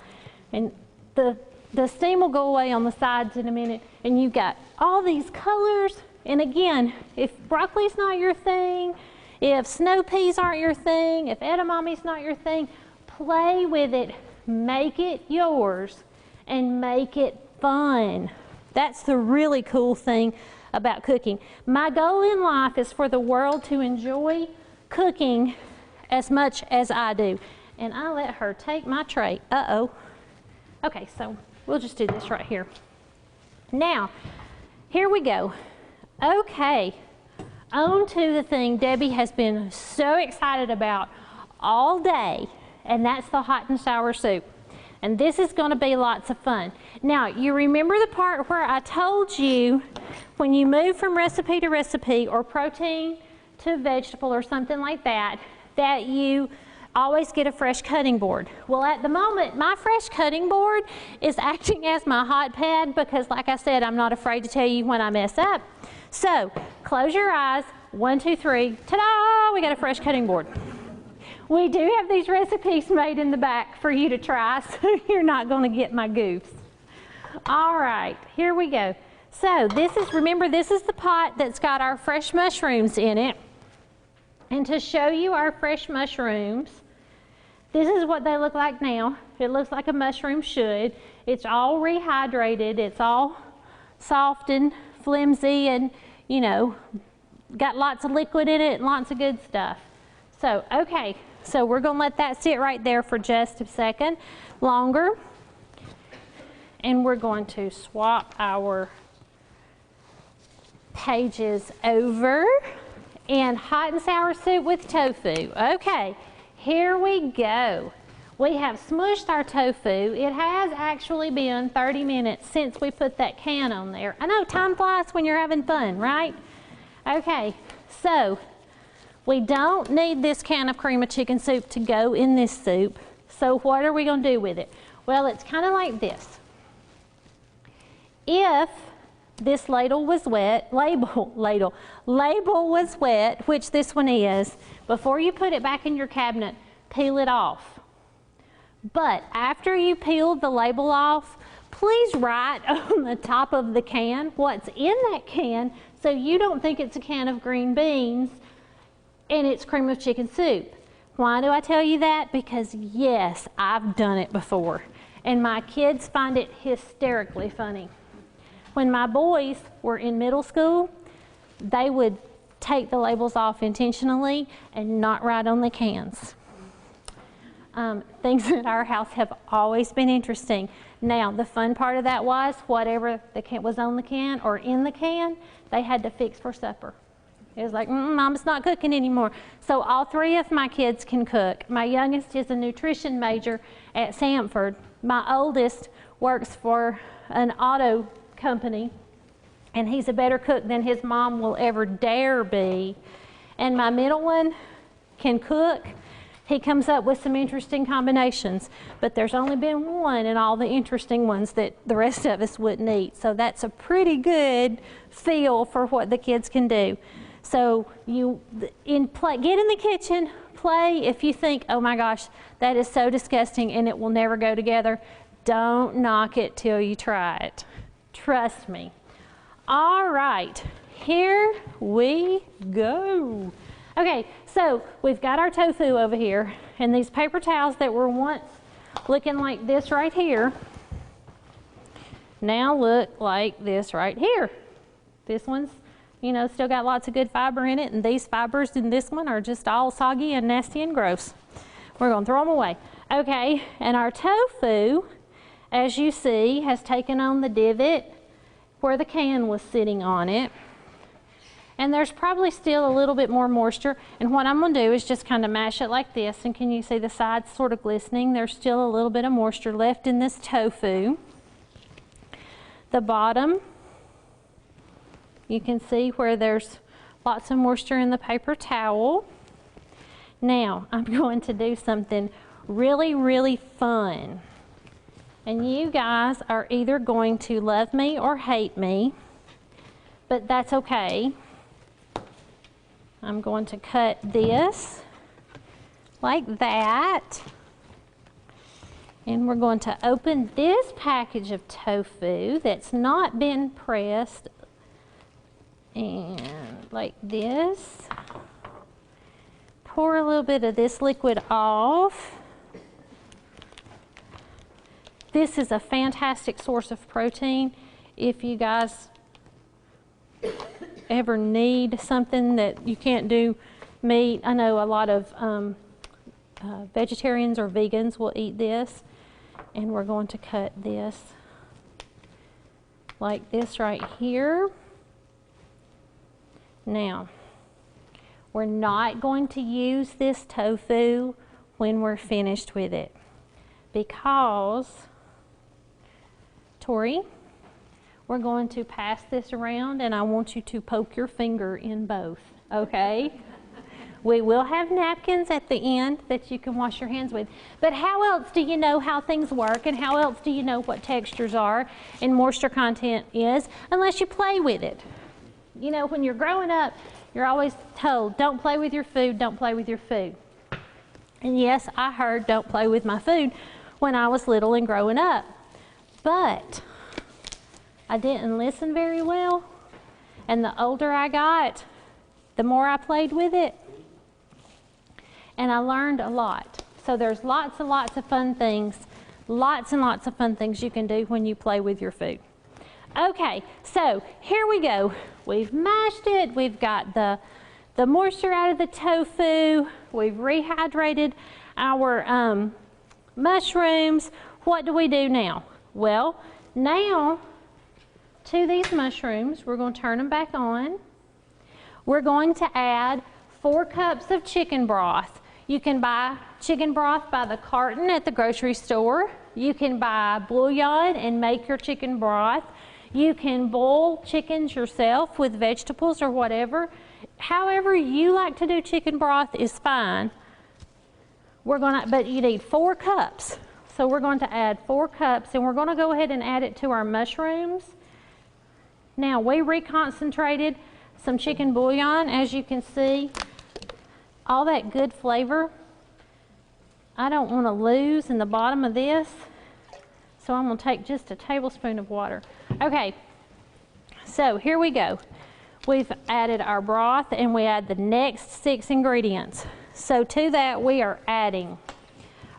And the steam will go away on the sides in a minute, and you've got all these colors. And again, if broccoli's not your thing, if snow peas aren't your thing, if edamame's not your thing, play with it, make it yours, and make it fun. That's the really cool thing about cooking. My goal in life is for the world to enjoy cooking as much as I do. And I let her take my tray. Uh-oh. Okay, so we'll just do this right here. Now, here we go. Okay, on to the thing Debbie has been so excited about all day, and that's the hot and sour soup. And this is going to be lots of fun. Now, you remember the part where I told you when you move from recipe to recipe or protein to vegetable or something like that, that you always get a fresh cutting board. Well, at the moment, my fresh cutting board is acting as my hot pad because, like I said, I'm not afraid to tell you when I mess up. So, close your eyes. 1, 2, 3. Ta-da! We got a fresh cutting board. We do have these recipes made in the back for you to try, so you're not going to get my goofs. All right, here we go. So this is, remember, this is the pot that's got our fresh mushrooms in it. And to show you our fresh mushrooms, this is what they look like now. It looks like a mushroom should. It's all rehydrated. It's all soft and flimsy and, you know, got lots of liquid in it and lots of good stuff. So, okay. So we're going to let that sit right there for just a second longer. And we're going to swap our pages over. And hot and sour soup with tofu. Okay, here we go. We have smushed our tofu. It has actually been 30 minutes since we put that can on there. I know, time flies when you're having fun, right? Okay, so we don't need this can of cream of chicken soup to go in this soup. So what are we going to do with it? Well, it's kind of like this. If this ladle was wet, label was wet, which this one is, before you put it back in your cabinet, peel it off. But after you peel the label off, please write on the top of the can what's in that can so you don't think it's a can of green beans and it's cream of chicken soup. Why do I tell you that? Because yes, I've done it before. And my kids find it hysterically funny. When my boys were in middle school, they would take the labels off intentionally and not write on the cans. Things at our house have always been interesting. Now, the fun part of that was whatever was on the can or in the can, they had to fix for supper. It was like, Mama's not cooking anymore. So all 3 of my kids can cook. My youngest is a nutrition major at Samford. My oldest works for an auto company, and he's a better cook than his mom will ever dare be. And my middle one can cook. He comes up with some interesting combinations, but there's only been one in all the interesting ones that the rest of us wouldn't eat. So that's a pretty good feel for what the kids can do. So get in the kitchen, play. If you think, oh my gosh, that is so disgusting and it will never go together, don't knock it till you try it. Trust me. All right, here we go. Okay, so we've got our tofu over here, and these paper towels that were once looking like this right here now look like this right here. This one's, you know, still got lots of good fiber in it, and these fibers in this one are just all soggy and nasty and gross. We're gonna throw them away. Okay, and our tofu, as you see, has taken on the divot where the can was sitting on it. And there's probably still a little bit more moisture. And what I'm gonna do is just kind of mash it like this. And can you see the sides sort of glistening? There's still a little bit of moisture left in this tofu. The bottom, you can see where there's lots of moisture in the paper towel. Now, I'm going to do something really, really fun. And you guys are either going to love me or hate me, but that's okay. I'm going to cut this like that. And we're going to open this package of tofu that's not been pressed. And like this. Pour a little bit of this liquid off. This is a fantastic source of protein. If you guys ever need something that you can't do meat, I know a lot of vegetarians or vegans will eat this. And we're going to cut this like this right here. Now, we're not going to use this tofu when we're finished with it because, Tori, we're going to pass this around and I want you to poke your finger in both, okay? We will have napkins at the end that you can wash your hands with. But how else do you know how things work, and how else do you know what textures are and moisture content is unless you play with it? You know, when you're growing up, you're always told, don't play with your food, don't play with your food. And yes, I heard don't play with my food when I was little and growing up. But I didn't listen very well. And the older I got, the more I played with it. And I learned a lot. So there's lots and lots of fun things, lots and lots of fun things you can do when you play with your food. Okay, so here we go. We've mashed it. We've got the moisture out of the tofu. We've rehydrated our mushrooms. What do we do now? Well, now to these mushrooms, we're going to turn them back on. We're going to add 4 cups of chicken broth. You can buy chicken broth by the carton at the grocery store. You can buy bouillon and make your chicken broth. You can boil chickens yourself with vegetables or whatever. However you like to do chicken broth is fine. But you need 4 cups. So we're going to add 4 cups, and we're going to go ahead and add it to our mushrooms. Now, we reconcentrated some chicken bouillon, as you can see. All that good flavor I don't want to lose in the bottom of this, so I'm going to take just a tablespoon of water. Okay, so here we go. We've added our broth, and we add the next 6 ingredients. So to that we are adding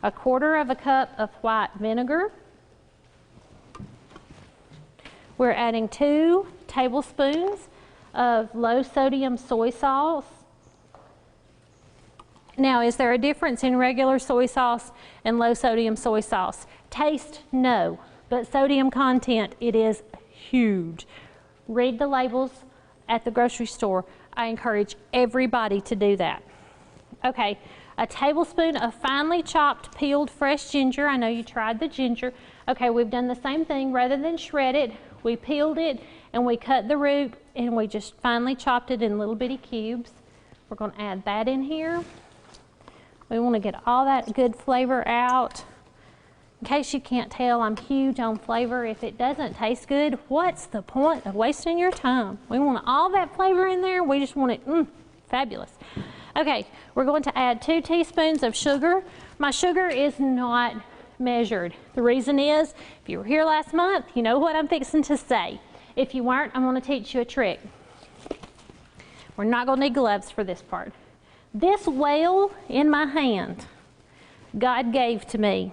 1/4 cup of white vinegar. We're adding 2 tablespoons of low sodium soy sauce. Now, is there a difference in regular soy sauce and low sodium soy sauce? Taste, no, but sodium content, it is huge. Read the labels at the grocery store. I encourage everybody to do that. Okay, a tablespoon of finely chopped peeled fresh ginger. I know you tried the ginger. Okay, we've done the same thing. Rather than shred it, we peeled it and we cut the root and we just finely chopped it in little bitty cubes. We're going to add that in here. We want to get all that good flavor out. In case you can't tell, I'm huge on flavor. If it doesn't taste good, what's the point of wasting your time? We want all that flavor in there. We just want it fabulous. Okay, we're going to add 2 teaspoons of sugar. My sugar is not measured. The reason is, if you were here last month, you know what I'm fixing to say. If you weren't, I'm going to teach you a trick. We're not going to need gloves for this part. This well in my hand, God gave to me.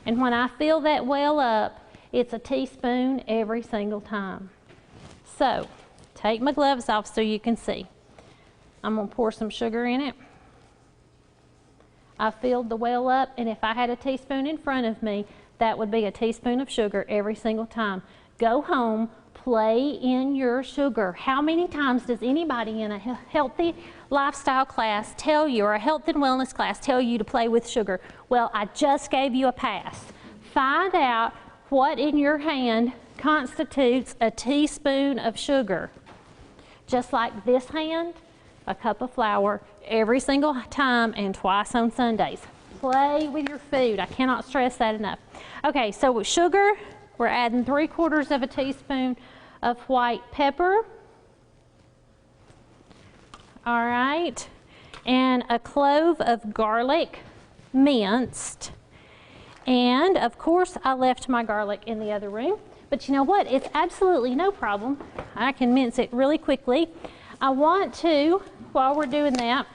And when I fill that well up, it's a teaspoon every single time. So, take my gloves off so you can see. I'm going to pour some sugar in it. I filled the well up, and if I had a teaspoon in front of me, that would be a teaspoon of sugar every single time. Go home, play in your sugar. How many times does anybody in a healthy lifestyle class tell you, or a health and wellness class tell you to play with sugar? Well, I just gave you a pass. Find out what in your hand constitutes a teaspoon of sugar. Just like this hand, a cup of flour every single time and twice on Sundays. Play with your food. I cannot stress that enough. Okay, so with sugar, we're adding 3/4 of a teaspoon of white pepper. All right, and a clove of garlic minced. And of course, I left my garlic in the other room. But you know what? It's absolutely no problem. I can mince it really quickly. I want to, while we're doing that,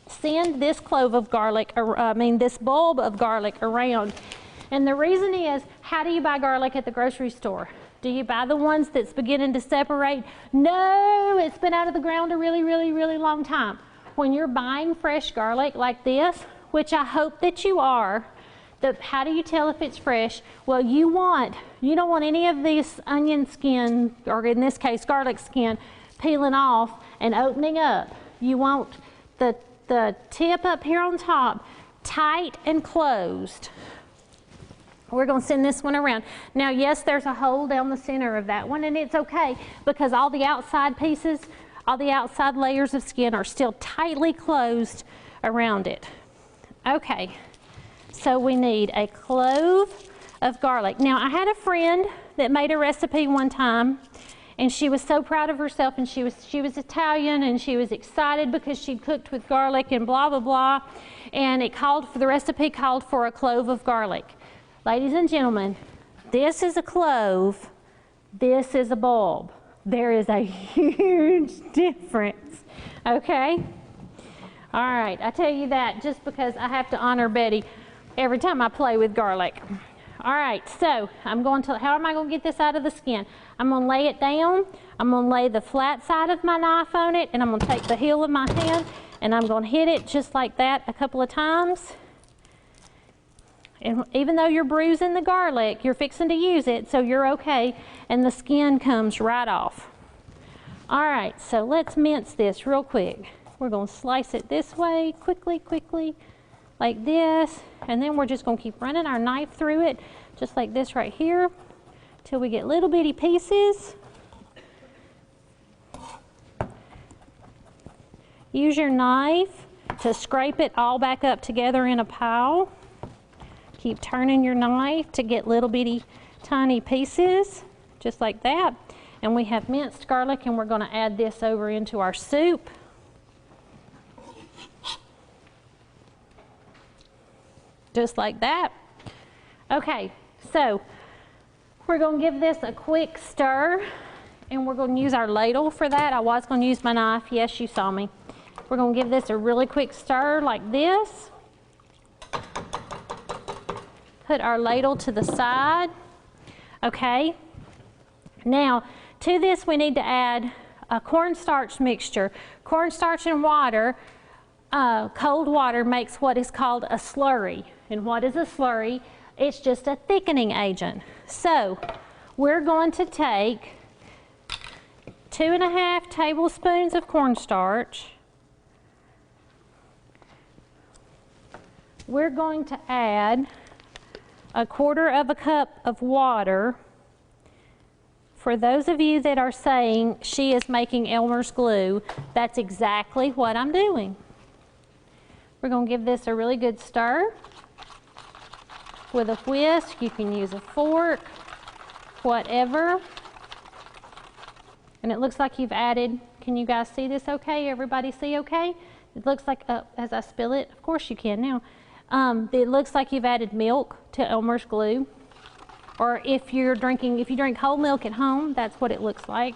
send this clove of garlic, this bulb of garlic around. And the reason is, how do you buy garlic at the grocery store? Do you buy the ones that's beginning to separate? No, it's been out of the ground a really, really, really long time. When you're buying fresh garlic like this, which I hope that you are, how do you tell if it's fresh? Well, you don't want any of this onion skin, or in this case, garlic skin, peeling off and opening up. You want the tip up here on top tight and closed. We're going to send this one around. Now, yes, there's a hole down the center of that one, and it's okay because all the outside pieces, all the outside layers of skin are still tightly closed around it. Okay, so we need a clove of garlic. Now, I had a friend that made a recipe one time, and she was so proud of herself, and she was Italian, and she was excited because she'd cooked with garlic and blah, blah, blah, and the recipe called for a clove of garlic. Ladies and gentlemen, this is a clove, this is a bulb. There is a huge difference, okay? All right, I tell you that just because I have to honor Betty every time I play with garlic. All right, so how am I going to get this out of the skin? I'm going to lay it down, I'm going to lay the flat side of my knife on it, and I'm going to take the heel of my hand, and I'm going to hit it just like that a couple of times. And even though you're bruising the garlic, you're fixing to use it, so you're okay, and the skin comes right off. All right, so let's mince this real quick. We're going to slice it this way, quickly, like this, and then we're just going to keep running our knife through it, just like this right here, till we get little bitty pieces. Use your knife to scrape it all back up together in a pile. Keep turning your knife to get little bitty tiny pieces, just like that. And we have minced garlic, and we're going to add this over into our soup. Just like that. Okay, so we're going to give this a quick stir, and we're going to use our ladle for that. I was going to use my knife. Yes, you saw me. We're going to give this a really quick stir like this. Put our ladle to the side. Okay. Now, to this we need to add a cornstarch mixture. Cornstarch and water, cold water makes what is called a slurry. And what is a slurry? It's just a thickening agent. So, we're going to take 2½ tablespoons of cornstarch. We're going to add 1/4 cup of water. For those of you that are saying she is making Elmer's glue, that's exactly what I'm doing. We're going to give this a really good stir with a whisk. You can use a fork, whatever. And it looks like you've added, can you guys see this okay? Everybody see okay? It looks like, as I spill it, of course you can now. It looks like you've added milk to Elmer's glue. Or if you drink whole milk at home, that's what it looks like.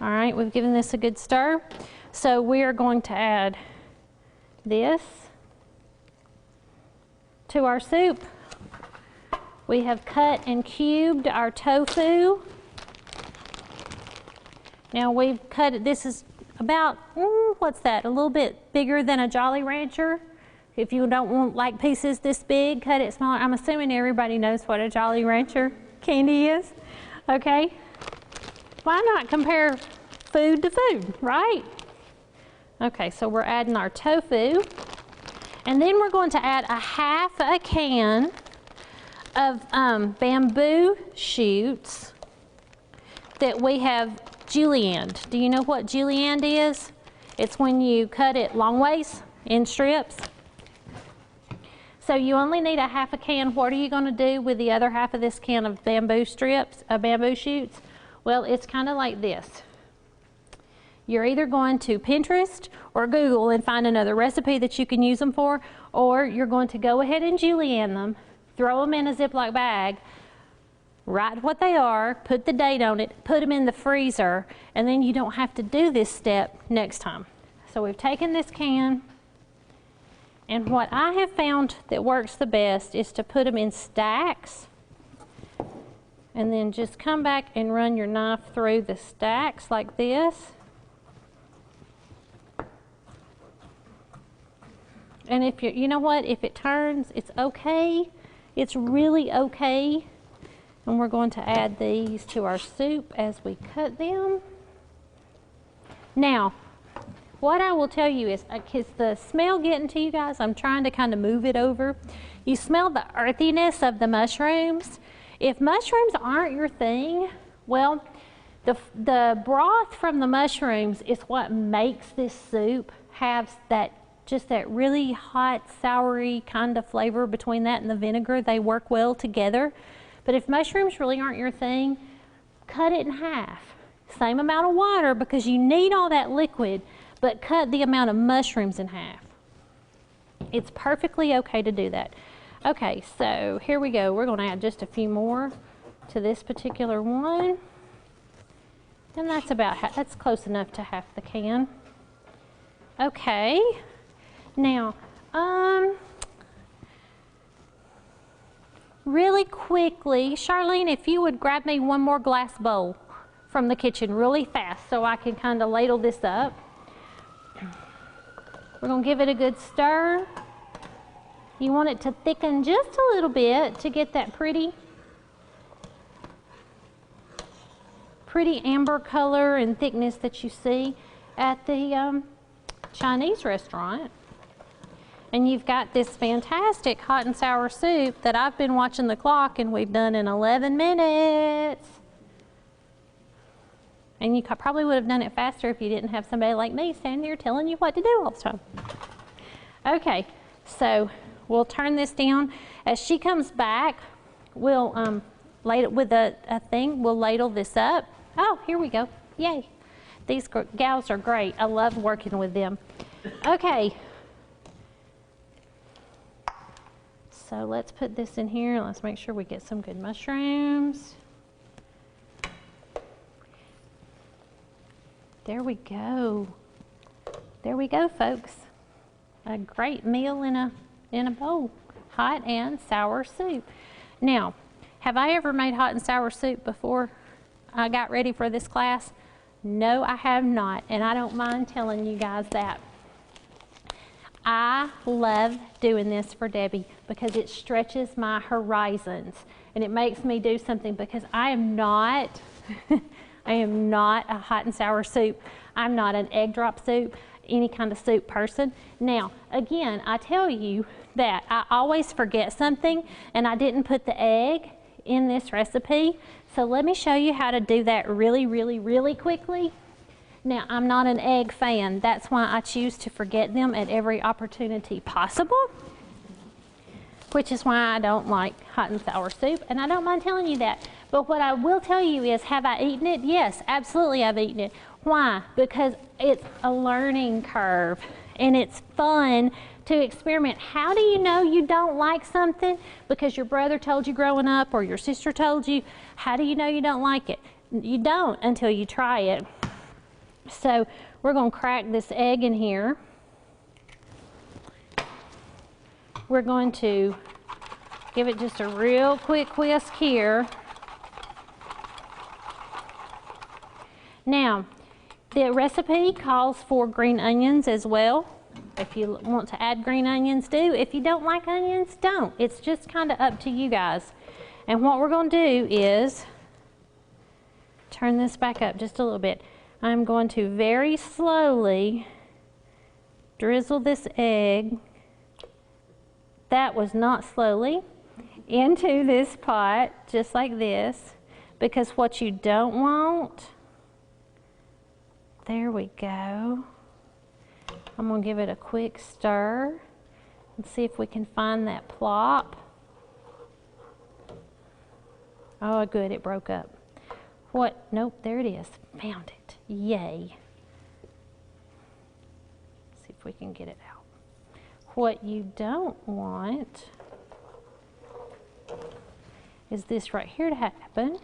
All right, we've given this a good stir. So we are going to add this to our soup. We have cut and cubed our tofu. Now we've cut it, this is about, what's that, a little bit bigger than a Jolly Rancher. If you don't want like pieces this big, cut it smaller. I'm assuming everybody knows what a Jolly Rancher candy is, okay? Why not compare food to food, right? Okay, so we're adding our tofu. And then we're going to add a half a can of bamboo shoots that we have julienned. Do you know what julienned is? It's when you cut it long ways in strips. So you only need a half a can. What are you going to do with the other half of this can of bamboo strips, bamboo shoots? Well, it's kind of like this. You're either going to Pinterest or Google and find another recipe that you can use them for, or you're going to go ahead and julienne them, throw them in a Ziploc bag, write what they are, put the date on it, put them in the freezer, and then you don't have to do this step next time. So we've taken this can, and what I have found that works the best is to put them in stacks, and then just come back and run your knife through the stacks like this. And if you know what, if it turns, it's okay. It's really okay. And we're going to add these to our soup as we cut them. Now, what I will tell you is the smell getting to you guys? I'm trying to kind of move it over. You smell the earthiness of the mushrooms. If mushrooms aren't your thing, well, the broth from the mushrooms is what makes this soup have just that really hot, soury kind of flavor between that and the vinegar. They work well together. But if mushrooms really aren't your thing, cut it in half. Same amount of water because you need all that liquid, but cut the amount of mushrooms in half. It's perfectly okay to do that. Okay, so here we go. We're going to add just a few more to this particular one. And that's close enough to half the can. Okay. Now, really quickly, Charlene, if you would grab me one more glass bowl from the kitchen really fast so I can kind of ladle this up. We're going to give it a good stir. You want it to thicken just a little bit to get that pretty amber color and thickness that you see at the Chinese restaurant. And you've got this fantastic hot and sour soup that I've been watching the clock and we've done in 11 minutes. And you probably would have done it faster if you didn't have somebody like me standing there telling you what to do all the time. Okay, so we'll turn this down. As she comes back, we'll ladle with a thing. We'll ladle this up. Oh, here we go. Yay. These gals are great. I love working with them. Okay. So let's put this in here. Let's make sure we get some good mushrooms. There we go. There we go, folks. A great meal in a bowl. Hot and sour soup. Now, have I ever made hot and sour soup before I got ready for this class? No, I have not, and I don't mind telling you guys that. I love doing this for Debbie because it stretches my horizons and it makes me do something because I am not a hot and sour soup. I'm not an egg drop soup, any kind of soup person. Now, again, I tell you that I always forget something and I didn't put the egg in this recipe. So let me show you how to do that really, really, really quickly. Now, I'm not an egg fan. That's why I choose to forget them at every opportunity possible, which is why I don't like hot and sour soup, and I don't mind telling you that. But what I will tell you is, have I eaten it? Yes, absolutely I've eaten it. Why? Because it's a learning curve and it's fun to experiment. How do you know you don't like something? Because your brother told you growing up or your sister told you. How do you know you don't like it? You don't until you try it. So we're going to crack this egg in here. We're going to give it just a real quick whisk here. Now, the recipe calls for green onions as well. If you want to add green onions, do. If you don't like onions, don't. It's just kind of up to you guys. And what we're going to do is turn this back up just a little bit. I'm going to very slowly drizzle this egg. That was not slowly. Into this pot, just like this. Because what you don't want, there we go. I'm going to give it a quick stir and see if we can find that plop. Oh, good, it broke up. What? Nope, there it is. Found it. Yay. See if we can get it out. What you don't want is this right here to happen.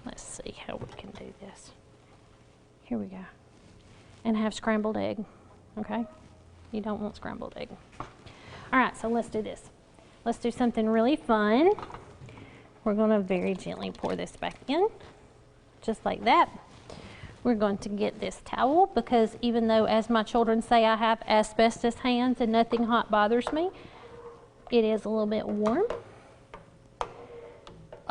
Let's see how we can do this. Here we go. And have scrambled egg, okay? You don't want scrambled egg. All right, so let's do this. Let's do something really fun. We're gonna very gently pour this back in, just like that. We're going to get this towel because even though, as my children say, I have asbestos hands and nothing hot bothers me, it is a little bit warm.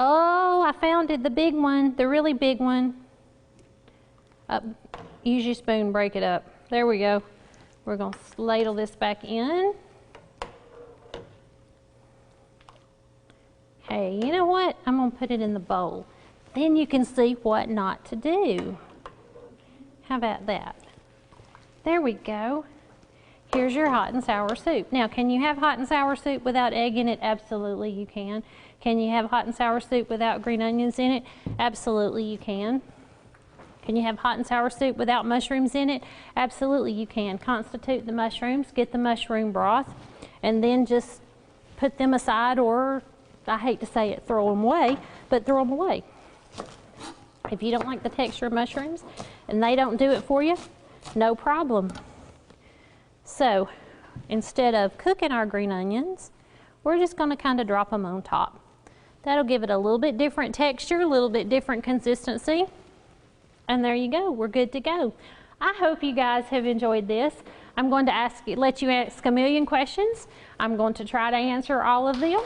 Oh, I found it, the big one, the really big one. Use your spoon, break it up. There we go. We're going to ladle this back in. Hey, you know what? I'm going to put it in the bowl. Then you can see what not to do. How about that? There we go. Here's your hot and sour soup. Now, can you have hot and sour soup without egg in it? Absolutely, you can. Can you have hot and sour soup without green onions in it? Absolutely, you can. Can you have hot and sour soup without mushrooms in it? Absolutely, you can. Constitute the mushrooms, get the mushroom broth, and then just put them aside, or I hate to say it, throw them away, but throw them away. If you don't like the texture of mushrooms and they don't do it for you, no problem. So instead of cooking our green onions, we're just going to kind of drop them on top. That'll give it a little bit different texture, a little bit different consistency. And there you go, we're good to go. I hope you guys have enjoyed this. I'm going to let you ask a million questions. I'm going to try to answer all of them.